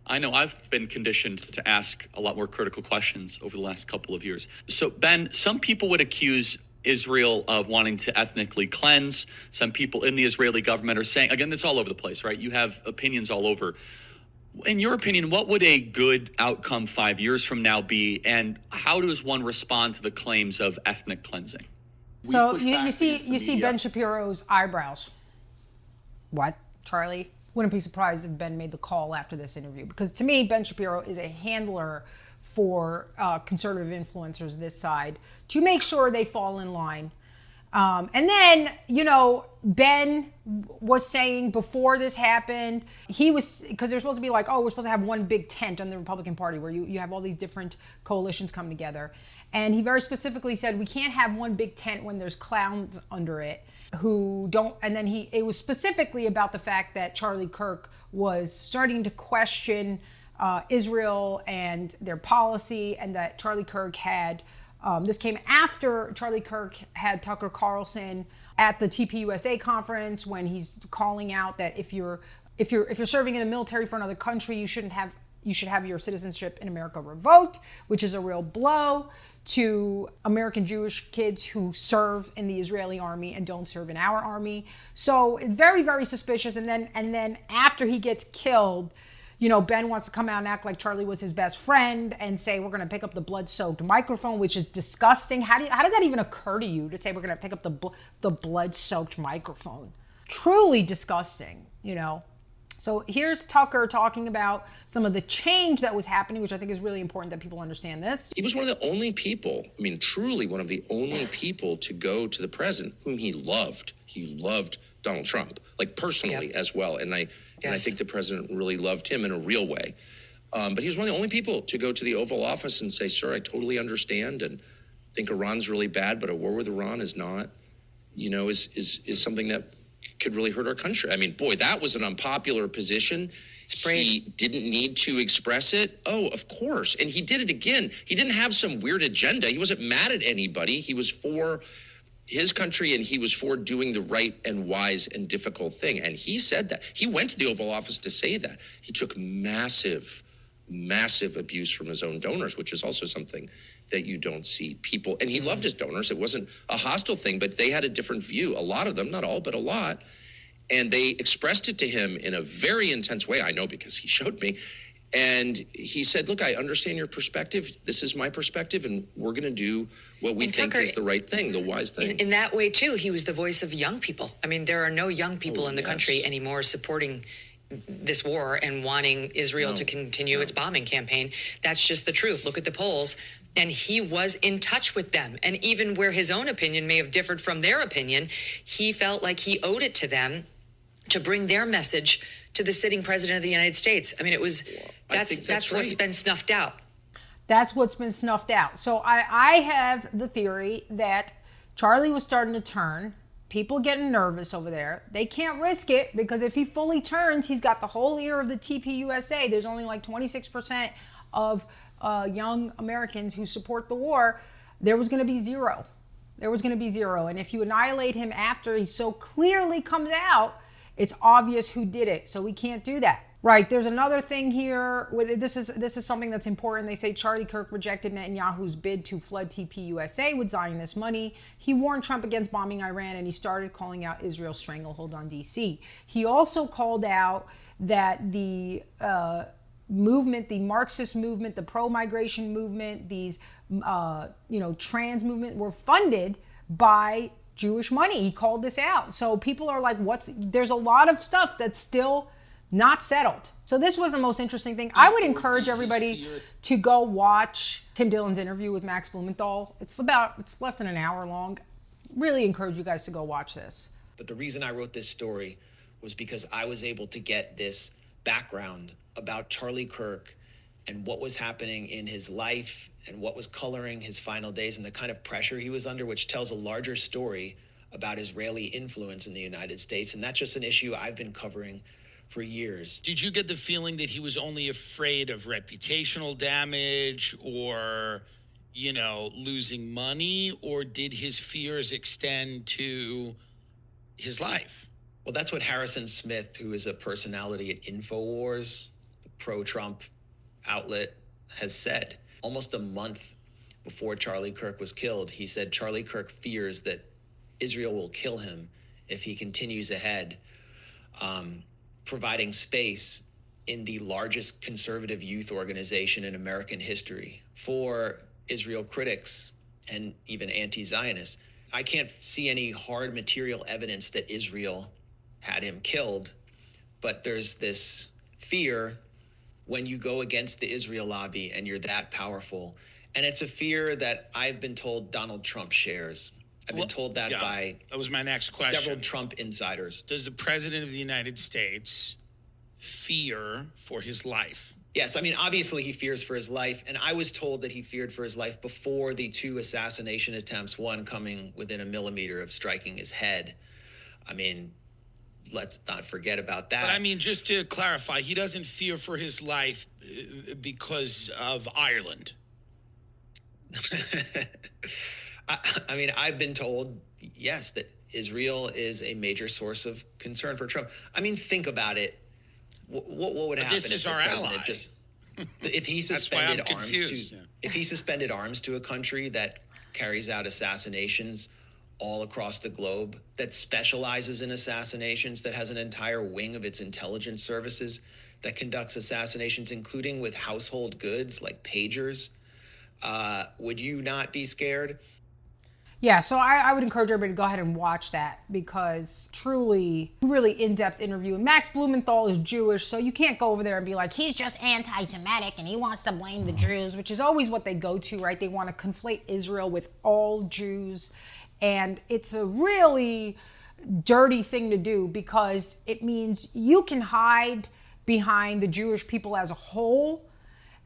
I know I've been conditioned to ask a lot more critical questions over the last couple of years. So, Ben, some people would accuse Israel of wanting to ethnically cleanse. Some people in the Israeli government are saying, again, it's all over the place, right? You have opinions all over. In your opinion, what would a good outcome 5 years from now be? And how does one respond to the claims of ethnic cleansing? So you see Ben Shapiro's eyebrows. What, Charlie? Wouldn't be surprised if Ben made the call after this interview, because to me, Ben Shapiro is a handler for conservative influencers this side to make sure they fall in line. And then, Ben was saying before this happened, because they're supposed to be like, we're supposed to have one big tent on the Republican Party where you have all these different coalitions come together. And he very specifically said, we can't have one big tent when there's clowns under it who don't, and then it was specifically about the fact that Charlie Kirk was starting to question Israel and their policy, and that Charlie Kirk had, this came after Charlie Kirk had Tucker Carlson at the TPUSA conference, when he's calling out that if you're serving in a military for another country, you should have your citizenship in America revoked, which is a real blow to American Jewish kids who serve in the Israeli army and don't serve in our army. So it's very, very suspicious. And then after he gets killed, Ben wants to come out and act like Charlie was his best friend and say, we're going to pick up the blood-soaked microphone, which is disgusting. How does that even occur to you, to say we're going to pick up the blood-soaked microphone? Truly disgusting, So here's Tucker talking about some of the change that was happening, which I think is really important that people understand this. He was one of the only people, truly one of the only people to go to the president whom he loved. He loved Donald Trump, personally as well. And I think the president really loved him in a real way. But he was one of the only people to go to the Oval Office and say, sir, I totally understand and think Iran's really bad, but a war with Iran is not, is something that could really hurt our country. That was an unpopular position. He didn't need to express it. Oh, of course. And he did it again. He didn't have some weird agenda. He wasn't mad at anybody. He was for his country, and he was for doing the right and wise and difficult thing. And he said that. He went to the Oval Office to say that. He took massive abuse from his own donors, which is also something that you don't see people. And he loved his donors. It wasn't a hostile thing, but they had a different view. A lot of them, not all, but a lot. And they expressed it to him in a very intense way. I know because he showed me. And he said, look, I understand your perspective. This is my perspective, and we're going to do what we think is the right thing, the wise thing. In that way, too, he was the voice of young people. I mean, there are no young people in the country anymore supporting this war and wanting Israel to continue its bombing campaign. That's just the truth. Look at the polls. And he was in touch with them. And even where his own opinion may have differed from their opinion, he felt like he owed it to them to bring their message to the sitting president of the United States. I mean, that's what's been snuffed out. That's what's been snuffed out. So I have the theory that Charlie was starting to turn. People getting nervous over there. They can't risk it because if he fully turns, he's got the whole ear of the TPUSA. There's only like 26% of young Americans who support the war. There was going to be zero. And if you annihilate him after he so clearly comes out, it's obvious who did it. So we can't do that. Right. There's another thing here. This is something that's important. They say Charlie Kirk rejected Netanyahu's bid to flood TPUSA with Zionist money. He warned Trump against bombing Iran, and he started calling out Israel's stranglehold on D.C. He also called out that the movement, the Marxist movement, the pro-migration movement, these trans movement were funded by Jewish money. He called this out. So people are like, there's a lot of stuff that's still not settled. So this was the most interesting thing. I would encourage everybody to go watch Tim Dillon's interview with Max Blumenthal. It's less than an hour long. Really encourage you guys to go watch this. But the reason I wrote this story was because I was able to get this background about Charlie Kirk and what was happening in his life and what was coloring his final days and the kind of pressure he was under, which tells a larger story about Israeli influence in the United States. And that's just an issue I've been covering for years. Did you get the feeling that he was only afraid of reputational damage or, losing money, or did his fears extend to his life? Well, that's what Harrison Smith, who is a personality at InfoWars, the pro-Trump outlet, has said. Almost a month before Charlie Kirk was killed, he said Charlie Kirk fears that Israel will kill him if he continues ahead, providing space in the largest conservative youth organization in American history for Israel critics and even anti-Zionists. I can't see any hard material evidence that Israel had him killed, but there's this fear when you go against the Israel lobby and you're that powerful. And it's a fear that I've been told Donald Trump shares. I've been told that by that was my next question. Several Trump insiders. Does the president of the United States fear for his life? Yes, I mean, obviously he fears for his life. And I was told that he feared for his life before the two assassination attempts, one coming within a millimeter of striking his head. I mean, let's not forget about that. But I mean, just to clarify, he doesn't fear for his life because of Ireland. I mean, I've been told, yes, that Israel is a major source of concern for Trump. I mean, think about it. What would happen this is if the our president ally. if he suspended if he suspended arms to a country that carries out assassinations all across the globe, that specializes in assassinations, that has an entire wing of its intelligence services that conducts assassinations, including with household goods like pagers, would you not be scared? Yeah, so I would encourage everybody to go ahead and watch that because truly, really in-depth interview. And Max Blumenthal is Jewish, so you can't go over there and be like, he's just anti-Semitic and he wants to blame the Jews, which is always what they go to, right? They want to conflate Israel with all Jews. And it's a really dirty thing to do because it means you can hide behind the Jewish people as a whole,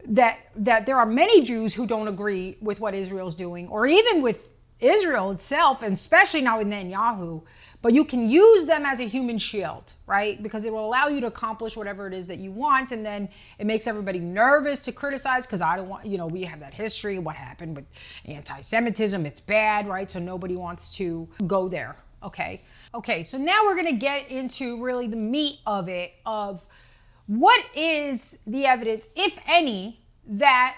that there are many Jews who don't agree with what Israel's doing, or even with Israel itself, and especially now with Netanyahu, but you can use them as a human shield, right? Because it will allow you to accomplish whatever it is that you want, and then it makes everybody nervous to criticize because I don't want, we have that history of what happened with anti-Semitism. It's bad, right? So nobody wants to go there, okay? Okay, so now we're going to get into really the meat of it, of what is the evidence, if any, that,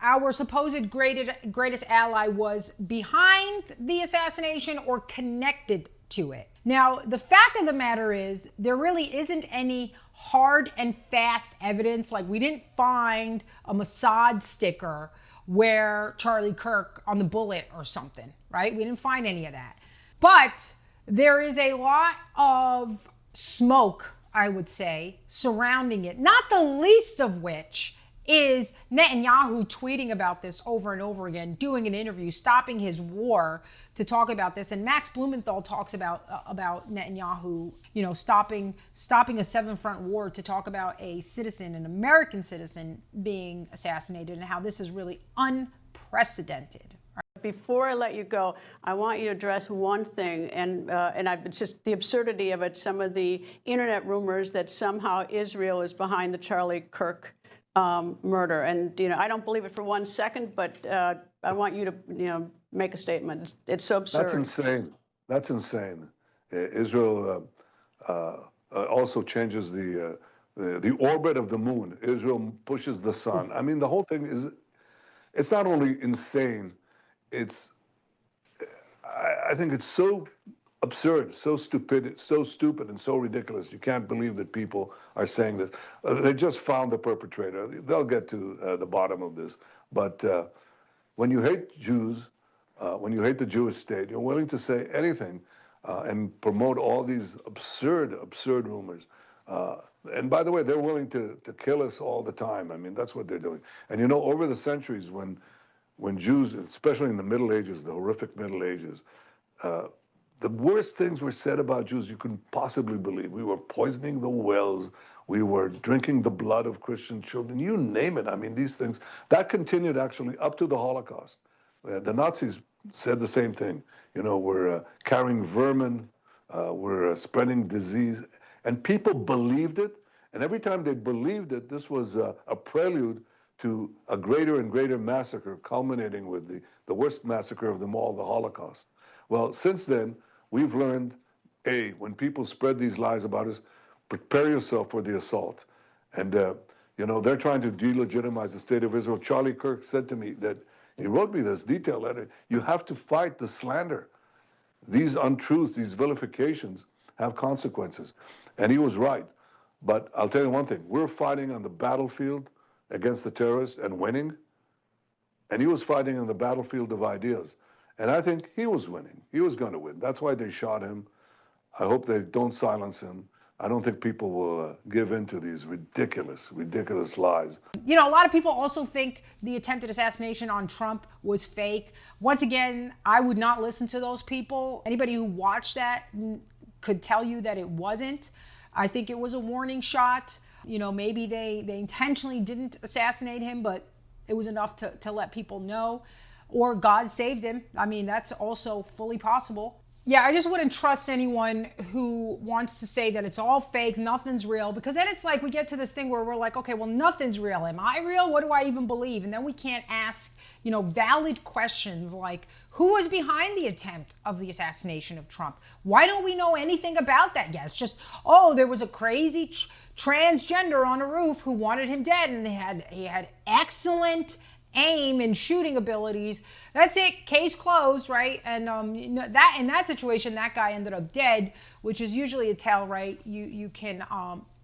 our supposed greatest ally was behind the assassination or connected to it. Now, the fact of the matter is there really isn't any hard and fast evidence. Like, we didn't find a Mossad sticker where Charlie Kirk on the bullet or something, right? We didn't find any of that. But there is a lot of smoke, I would say, surrounding it, not the least of which is Netanyahu tweeting about this over and over again, doing an interview, stopping his war to talk about this. And Max Blumenthal talks about Netanyahu, stopping a seven-front war to talk about a citizen, an American citizen, being assassinated, and how this is really unprecedented. Before I let you go, I want you to address one thing, it's just the absurdity of it. Some of the internet rumors that somehow Israel is behind the Charlie Kirk murder, and I don't believe it for 1 second, but I want you to make a statement. It's so absurd. That's insane. That's insane. Israel also changes the orbit of the moon. Israel pushes the sun. I mean, the whole thing it's not only insane. I think it's so absurd, so stupid, and so ridiculous. You can't believe that people are saying this. They just found the perpetrator. They'll get to the bottom of this. But when you hate Jews, when you hate the Jewish state, you're willing to say anything and promote all these absurd rumors. And by the way, they're willing to kill us all the time. I mean, that's what they're doing. And over the centuries, when Jews, especially in the Middle Ages, the horrific Middle Ages, the worst things were said about Jews you couldn't possibly believe. We were poisoning the wells. We were drinking the blood of Christian children. You name it. I mean, these things. That continued actually up to the Holocaust. The Nazis said the same thing. We're carrying vermin. We're spreading disease. And people believed it. And every time they believed it, this was a prelude to a greater and greater massacre, culminating with the worst massacre of them all, the Holocaust. Well, since then, we've learned, when people spread these lies about us, prepare yourself for the assault. And, they're trying to delegitimize the state of Israel. Charlie Kirk said to me that, he wrote me this detailed letter, you have to fight the slander. These untruths, these vilifications have consequences. And he was right. But I'll tell you one thing, we're fighting on the battlefield against the terrorists and winning. And he was fighting on the battlefield of ideas. And I think he was winning. He was going to win. That's why they shot him. I hope they don't silence him. I don't think people will give in to these ridiculous lies. A lot of people also think the attempted assassination on Trump was fake. Once again, I would not listen to those people. Anybody who watched that could tell you that it wasn't. I think it was a warning shot. Maybe they intentionally didn't assassinate him, but it was enough to let people know. Or God saved him. I mean, that's also fully possible. Yeah, I just wouldn't trust anyone who wants to say that it's all fake, nothing's real, because then it's like we get to this thing where we're like, okay, well, nothing's real. Am I real? What do I even believe? And then we can't ask, valid questions like, who was behind the attempt of the assassination of Trump? Why don't we know anything about that yet? It's just, there was a crazy transgender on a roof who wanted him dead, and he had excellent aim and shooting abilities. That's it. Case closed, right? And that in that situation, that guy ended up dead, which is usually a tell, right? You can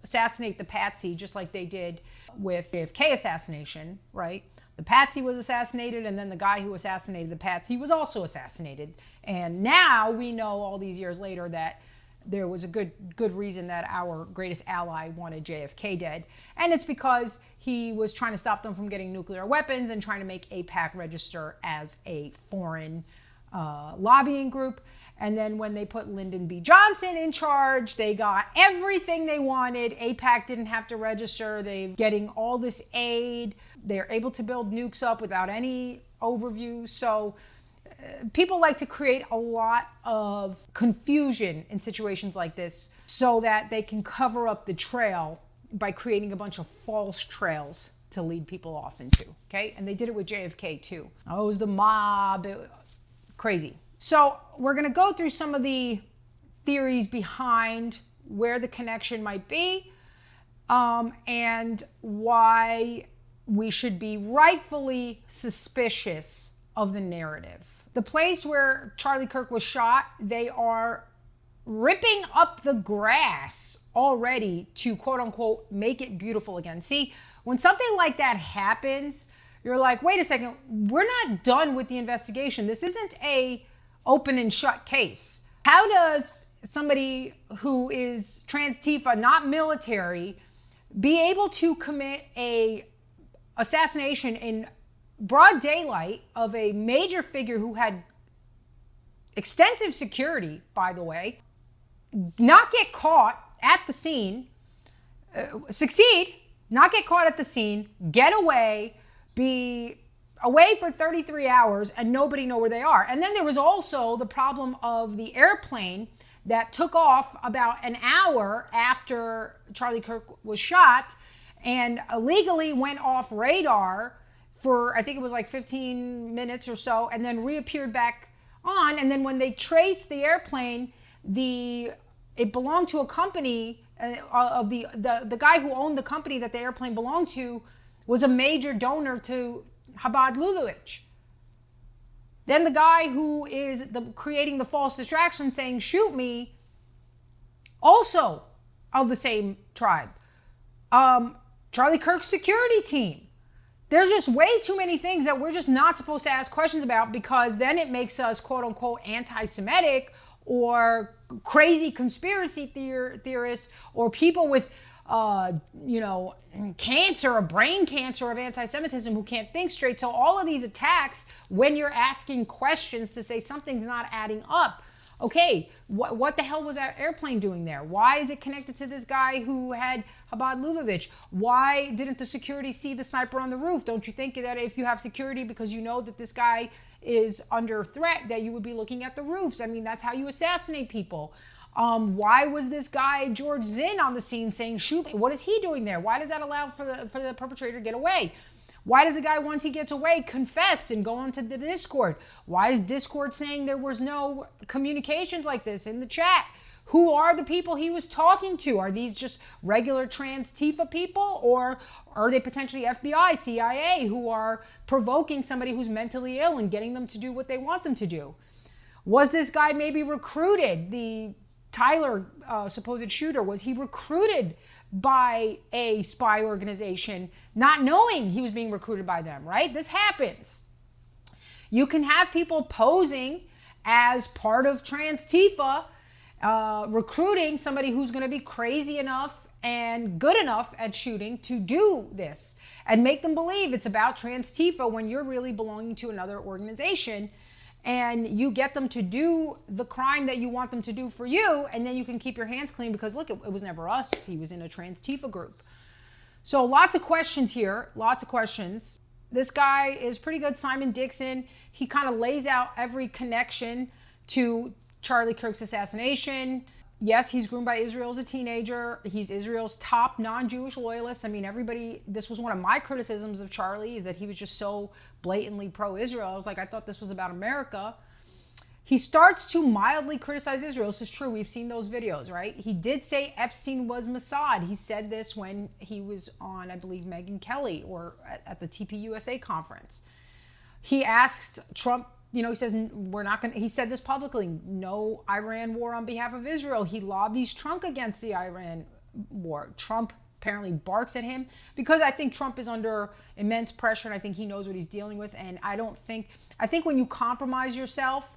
assassinate the patsy just like they did with JFK assassination, right? The patsy was assassinated, and then the guy who assassinated the patsy was also assassinated. And now we know all these years later that there was a good reason that our greatest ally wanted JFK dead. And it's because he was trying to stop them from getting nuclear weapons and trying to make AIPAC register as a foreign lobbying group. And then when they put Lyndon B. Johnson in charge, they got everything they wanted. AIPAC didn't have to register. They're getting all this aid. They're able to build nukes up without any overview. So people like to create a lot of confusion in situations like this so that they can cover up the trail by creating a bunch of false trails to lead people off into, okay? And they did it with JFK too. Oh, it was the mob, crazy. So we're gonna go through some of the theories behind where the connection might be, and why we should be rightfully suspicious of the narrative. The place where Charlie Kirk was shot, they are ripping up the grass already to quote unquote make it beautiful again. See, when something like that happens, you're like, wait a second, we're not done with the investigation. This isn't a open and shut case. How does somebody who is trans Tifa, not military, be able to commit a assassination in broad daylight of a major figure who had extensive security, by the way, not get caught at the scene, succeed, not get caught at the scene, get away, be away for 33 hours and nobody know where they are? And then there was also the problem of the airplane that took off about an hour after Charlie Kirk was shot and illegally went off radar for, I think it was like 15 minutes or so, and then reappeared back on. And then when they traced the airplane, it belonged to a company of the guy who owned the company that the airplane belonged to was a major donor to Chabad Lubavitch. Then the guy who is creating the false distraction saying, shoot me, also of the same tribe. Charlie Kirk's security team. There's just way too many things that we're just not supposed to ask questions about, because then it makes us quote unquote anti-Semitic or crazy conspiracy theorists or people with cancer or brain cancer of anti-Semitism who can't think straight. So all of these attacks, when you're asking questions to say something's not adding up, okay, what the hell was that airplane doing there? Why is it connected to this guy who had Chabad Lubavitch? Why didn't the security see the sniper on the roof? Don't you think that if you have security because you know that this guy is under threat, that you would be looking at the roofs? I mean, that's how you assassinate people. Why was this guy George Zinn on the scene saying, shoot me? What is he doing there? Why does that allow for the perpetrator to get away? Why does the guy, once he gets away, confess and go onto the Discord? Why is Discord saying there was no communications like this in the chat? Who are the people he was talking to? Are these just regular trans Tifa people? Or are they potentially FBI, CIA, who are provoking somebody who's mentally ill and getting them to do what they want them to do? Was this guy maybe recruited? The Tyler supposed shooter, was he recruited by a spy organization, not knowing he was being recruited by them, right? This happens. You can have people posing as part of Trans Tifa, recruiting somebody who's going to be crazy enough and good enough at shooting to do this and make them believe it's about Trans Tifa when you're really belonging to another organization. And you get them to do the crime that you want them to do for you, and then you can keep your hands clean because, look, it was never us. He was in a Trans Tifa group. So lots of questions here, lots of questions. This guy is pretty good, Simon Dixon. He kind of lays out every connection to Charlie Kirk's assassination. Yes, he's groomed by Israel as a teenager. He's Israel's top non-Jewish loyalist. I mean, everybody, this was one of my criticisms of Charlie, is that he was just so blatantly pro-Israel. I was like, I thought this was about America. He starts to mildly criticize Israel. This is true. We've seen those videos, right? He did say Epstein was Mossad. He said this when he was on, I believe, Megyn Kelly or at the TPUSA conference. He asked Trump, he says, he said this publicly, no Iran war on behalf of Israel. He lobbies Trump against the Iran war. Trump apparently barks at him because I think Trump is under immense pressure and I think he knows what he's dealing with. And I think when you compromise yourself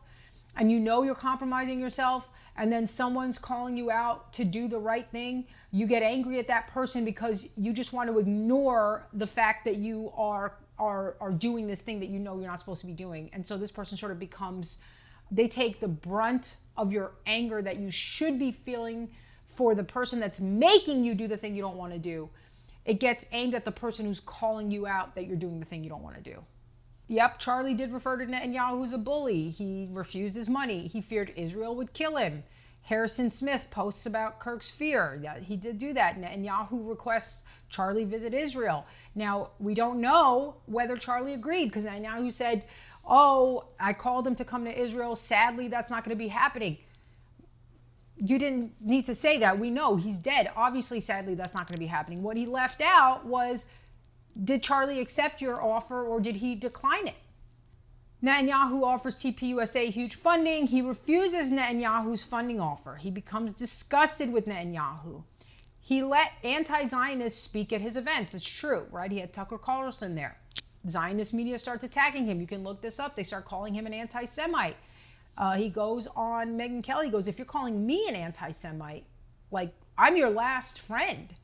and you know you're compromising yourself and then someone's calling you out to do the right thing, you get angry at that person because you just want to ignore the fact that you are doing this thing that you know you're not supposed to be doing. And so this person sort of they take the brunt of your anger that you should be feeling for the person that's making you do the thing you don't want to do. It gets aimed at the person who's calling you out that you're doing the thing you don't want to do. Yep, Charlie did refer to Netanyahu as a bully. He refused his money. He feared Israel would kill him. Harrison Smith posts about Kirk's fear. That he did do that. Netanyahu requests Charlie visit Israel. Now, we don't know whether Charlie agreed because Netanyahu said, oh, I called him to come to Israel. Sadly, that's not going to be happening. You didn't need to say that. We know he's dead. Obviously, sadly, that's not going to be happening. What he left out was, did Charlie accept your offer or did he decline it? Netanyahu offers TPUSA huge funding. He refuses Netanyahu's funding offer. He becomes disgusted with Netanyahu. He let anti-Zionists speak at his events. It's true, right? He had Tucker Carlson there. Zionist media starts attacking him. You can look this up. They start calling him an anti-Semite. He goes on Megyn Kelly, goes, if you're calling me an anti-Semite, like, I'm your last friend.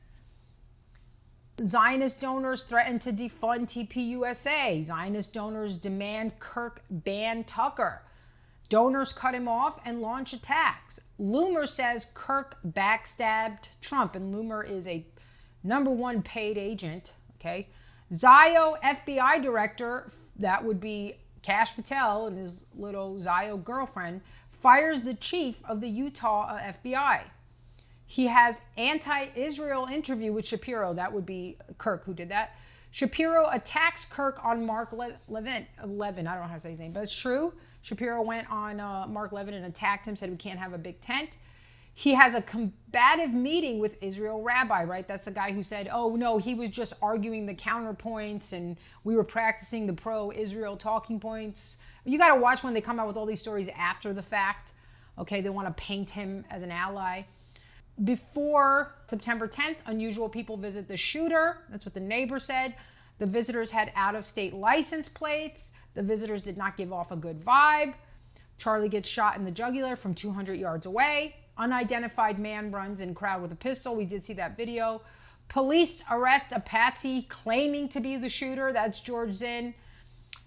Zionist donors threaten to defund TPUSA. Zionist donors demand Kirk ban Tucker. Donors cut him off and launch attacks. Loomer says Kirk backstabbed Trump, and Loomer is a #1 paid agent, okay? Zio FBI director, that would be Kash Patel and his little Zio girlfriend, fires the chief of the Utah FBI. He has anti-Israel interview with Shapiro. That would be Kirk who did that. Shapiro attacks Kirk on Mark Levin. I don't know how to say his name, but it's true. Shapiro went on Mark Levin and attacked him, said we can't have a big tent. He has a combative meeting with Israel rabbi, right? That's the guy who said, oh, no, he was just arguing the counterpoints and we were practicing the pro-Israel talking points. You got to watch when they come out with all these stories after the fact. Okay, they want to paint him as an ally. Before September 10th, unusual people visit the shooter. That's what the neighbor said. The visitors had out-of-state license plates. The visitors did not give off a good vibe. Charlie gets shot in the jugular from 200 yards away. Unidentified man runs in crowd with a pistol. We did see that video. Police arrest a patsy claiming to be the shooter. That's George Zinn.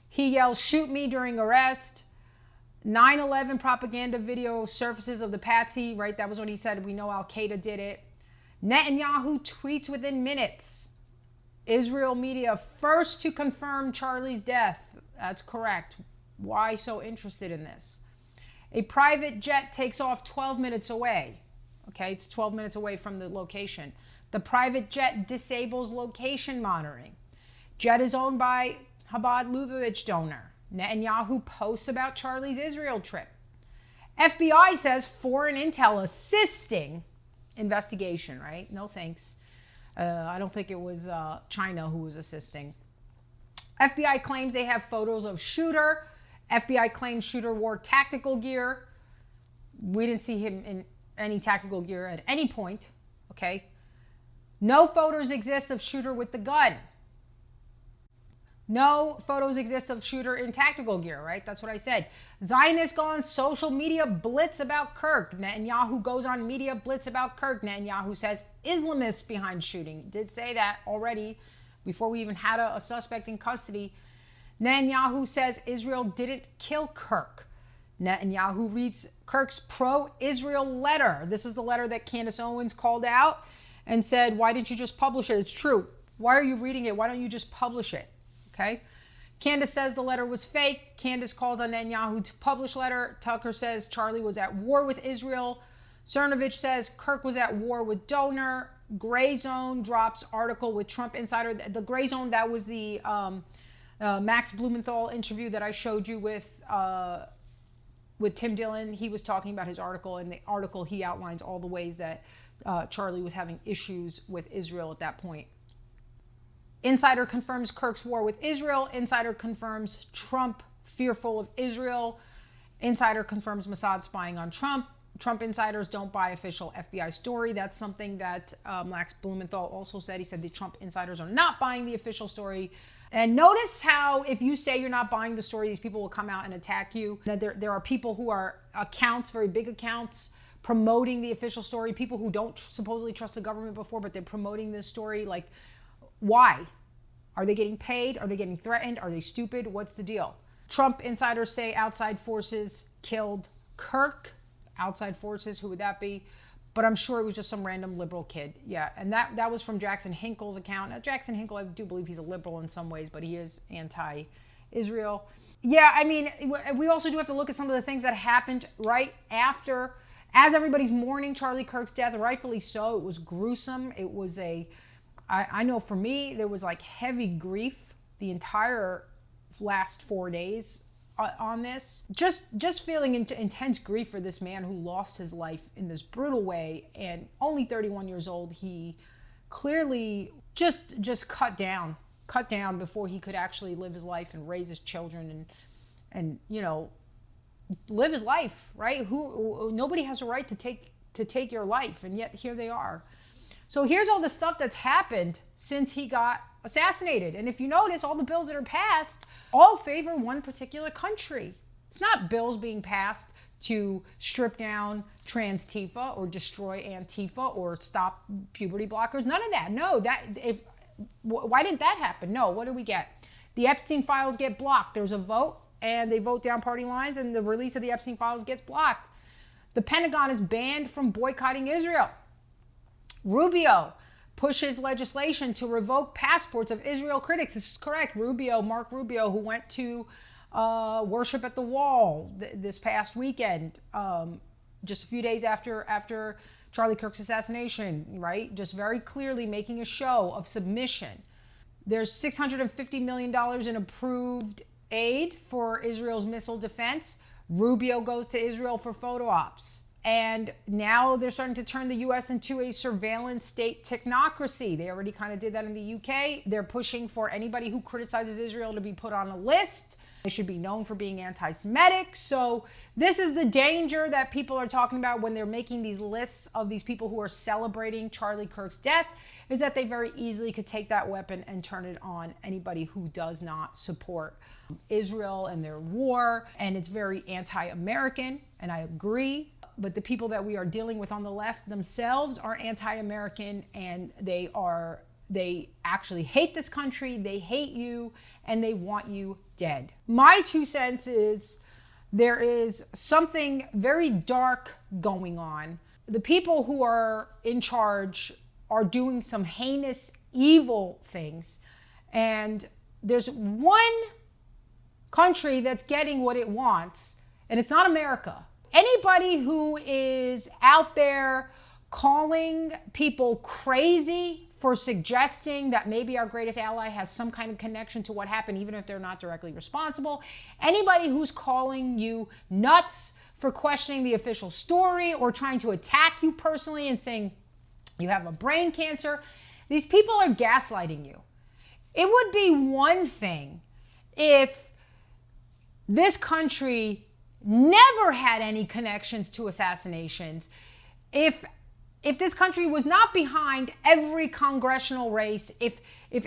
He yells, shoot me during arrest. 9/11 propaganda video surfaces of the patsy, right? That was when he said, we know Al-Qaeda did it. Netanyahu tweets within minutes. Israel media first to confirm Charlie's death. That's correct. Why so interested in this? A private jet takes off 12 minutes away. Okay, it's 12 minutes away from the location. The private jet disables location monitoring. Jet is owned by Chabad Lubavitch donor. Netanyahu posts about Charlie's Israel trip. FBI says foreign intel assisting investigation, right? No thanks. I don't think it was China who was assisting. FBI claims they have photos of shooter. FBI claims shooter wore tactical gear. We didn't see him in any tactical gear at any point, okay? No photos exist of shooter with the gun. No photos exist of shooter in tactical gear, right? That's what I said. Zionists go on social media blitz about Kirk. Netanyahu goes on media blitz about Kirk. Netanyahu says Islamists behind shooting. Did say that already before we even had a suspect in custody. Netanyahu says Israel didn't kill Kirk. Netanyahu reads Kirk's pro-Israel letter. This is the letter that Candace Owens called out and said, why didn't you just publish it? It's true. Why are you reading it? Why don't you just publish it? Okay. Candace says the letter was fake. Candace calls on Netanyahu to publish letter. Tucker says Charlie was at war with Israel. Cernovich says Kirk was at war with donor. Gray Zone drops article with Trump insider. The Gray Zone, that was the Max Blumenthal interview that I showed you with Tim Dillon. He was talking about his article. In the article, he outlines all the ways that Charlie was having issues with Israel at that point. Insider confirms Kirk's war with Israel. Insider confirms Trump fearful of Israel. Insider confirms Mossad spying on Trump. Trump insiders don't buy official FBI story. That's something that Max Blumenthal also said. He said the Trump insiders are not buying the official story. And notice how if you say you're not buying the story, these people will come out and attack you. That there are people who are accounts, very big accounts, promoting the official story. People who don't supposedly trust the government before, but they're promoting this story. Like, why? Are they getting paid? Are they getting threatened? Are they stupid? What's the deal? Trump insiders say outside forces killed Kirk. Outside forces, who would that be? But I'm sure it was just some random liberal kid. Yeah, and that was from Jackson Hinkle's account. Now, Jackson Hinkle, I do believe he's a liberal in some ways, but he is Israel. Yeah, I mean, we also do have to look at some of the things that happened right after, as everybody's mourning Charlie Kirk's death, rightfully so. It was gruesome. It was I know for me, there was like heavy grief the entire last 4 days on this. Just feeling intense grief for this man who lost his life in this brutal way, and only 31 years old. He clearly just cut down before he could actually live his life and raise his children and live his life, right? Nobody has a right to take your life, and yet here they are. So here's all the stuff that's happened since he got assassinated. And if you notice, all the bills that are passed all favor one particular country. It's not bills being passed to strip down trans Tifa or destroy Antifa or stop puberty blockers. None of that. No, why didn't that happen? No, what do we get? The Epstein files get blocked. There's a vote, and they vote down party lines, and the release of the Epstein files gets blocked. The Pentagon is banned from boycotting Israel. Rubio pushes legislation to revoke passports of Israel critics. This is correct. Mark Rubio, who went to worship at the wall this past weekend, just a few days after Charlie Kirk's assassination, right? Just very clearly making a show of submission. There's $650 million in approved aid for Israel's missile defense. Rubio goes to Israel for photo ops. And now they're starting to turn the U.S. into a surveillance state technocracy. They already kind of did that in the UK. They're pushing for anybody who criticizes Israel to be put on a list. They should be known for being anti-Semitic. So this is the danger that people are talking about when they're making these lists of these people who are celebrating Charlie Kirk's death, is that they very easily could take that weapon and turn it on anybody who does not support Israel and their war. And it's very anti-American, and I agree. But the people that we are dealing with on the left themselves are anti-American, and they actually hate this country, they hate you, and they want you dead. My 2 cents is there is something very dark going on. The people who are in charge are doing some heinous, evil things, and there's one country that's getting what it wants, and it's not America. Anybody who is out there calling people crazy for suggesting that maybe our greatest ally has some kind of connection to what happened, even if they're not directly responsible, anybody who's calling you nuts for questioning the official story or trying to attack you personally and saying you have a brain cancer, these people are gaslighting you. It would be one thing if this country never had any connections to assassinations, if this country was not behind every congressional race, if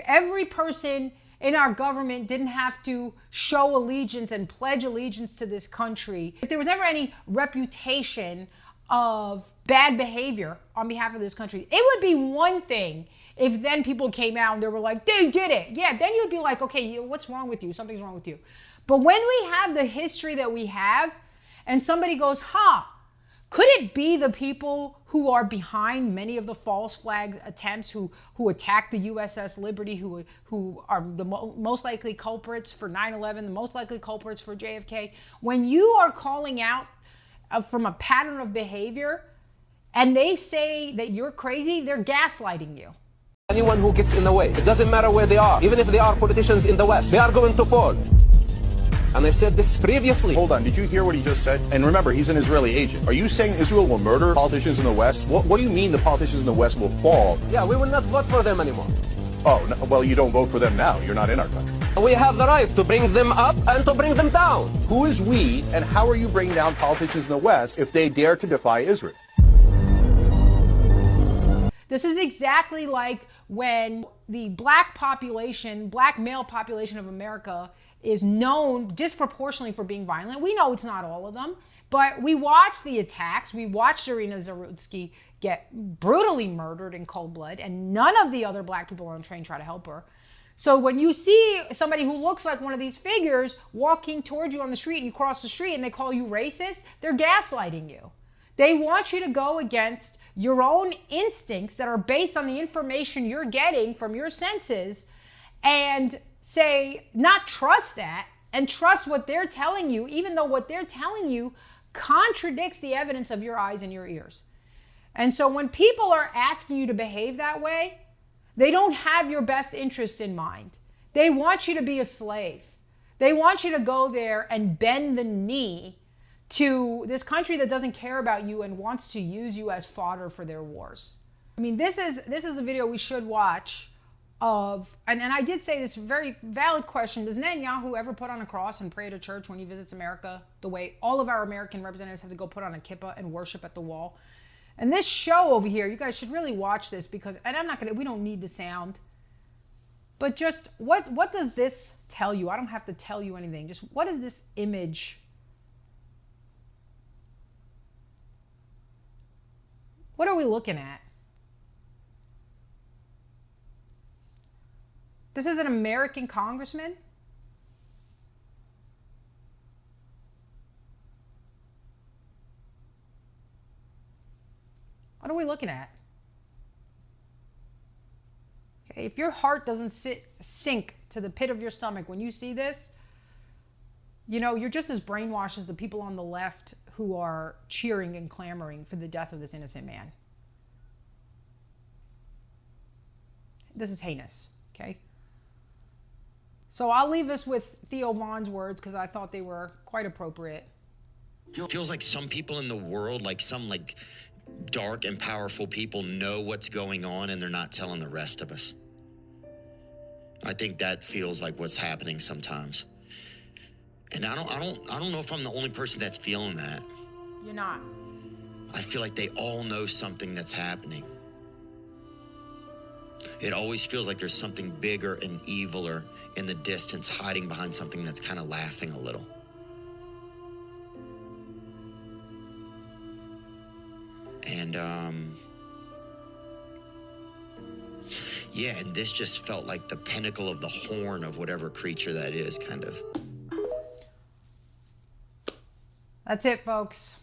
every person in our government didn't have to show allegiance and pledge allegiance to this country, if there was never any reputation of bad behavior on behalf of this country, it would be one thing if then people came out and they were like, they did it. Yeah, then you'd be like, okay, what's wrong with you? Something's wrong with you. But when we have the history that we have, and somebody goes, could it be the people who are behind many of the false flag attempts, who attacked the USS Liberty, who are the most likely culprits for 9/11, the most likely culprits for JFK? When you are calling out from a pattern of behavior, and they say that you're crazy, they're gaslighting you. Anyone who gets in the way, it doesn't matter where they are, even if they are politicians in the West, they are going to fall. And I said this previously. Hold on, did you hear what he just said? And remember, he's an Israeli agent. Are you saying Israel will murder politicians in the West? What do you mean the politicians in the West will fall? Yeah, we will not vote for them anymore. Oh, no, well, you don't vote for them now. You're not in our country. We have the right to bring them up and to bring them down. Who is we, and how are you bringing down politicians in the West if they dare to defy Israel? This is exactly like when the black male population of America is known disproportionately for being violent. We know it's not all of them, but we watch the attacks. We watched Irina Zarutsky get brutally murdered in cold blood, and none of the other black people on the train try to help her. So when you see somebody who looks like one of these figures walking towards you on the street, and you cross the street and they call you racist, they're gaslighting you. They want you to go against your own instincts that are based on the information you're getting from your senses and say, not trust that, and trust what they're telling you, even though what they're telling you contradicts the evidence of your eyes and your ears. And so when people are asking you to behave that way, they don't have your best interests in mind. They want you to be a slave. They want you to go there and bend the knee to this country that doesn't care about you and wants to use you as fodder for their wars. I mean, this is a video we should watch of, and I did say this very valid question, does Netanyahu ever put on a cross and pray at a church when he visits America the way all of our American representatives have to go put on a kippah and worship at the wall? And this show over here, you guys should really watch this because, and we don't need the sound, but just what does this tell you? I don't have to tell you anything. Just what is this image? What are we looking at? This is an American congressman? What are we looking at? Okay, if your heart doesn't sink to the pit of your stomach when you see this, you know, you're just as brainwashed as the people on the left who are cheering and clamoring for the death of this innocent man. This is heinous, okay? So I'll leave us with Theo Vaughn's words because I thought they were quite appropriate. Feels like some people in the world, like some like dark and powerful people know what's going on and they're not telling the rest of us. I think that feels like what's happening sometimes. And I don't know if I'm the only person that's feeling that. You're not. I feel like they all know something that's happening. It always feels like there's something bigger and eviler in the distance hiding behind something that's kind of laughing a little. And, yeah, and this just felt like the pinnacle of the horn of whatever creature that is, kind of. That's it, folks.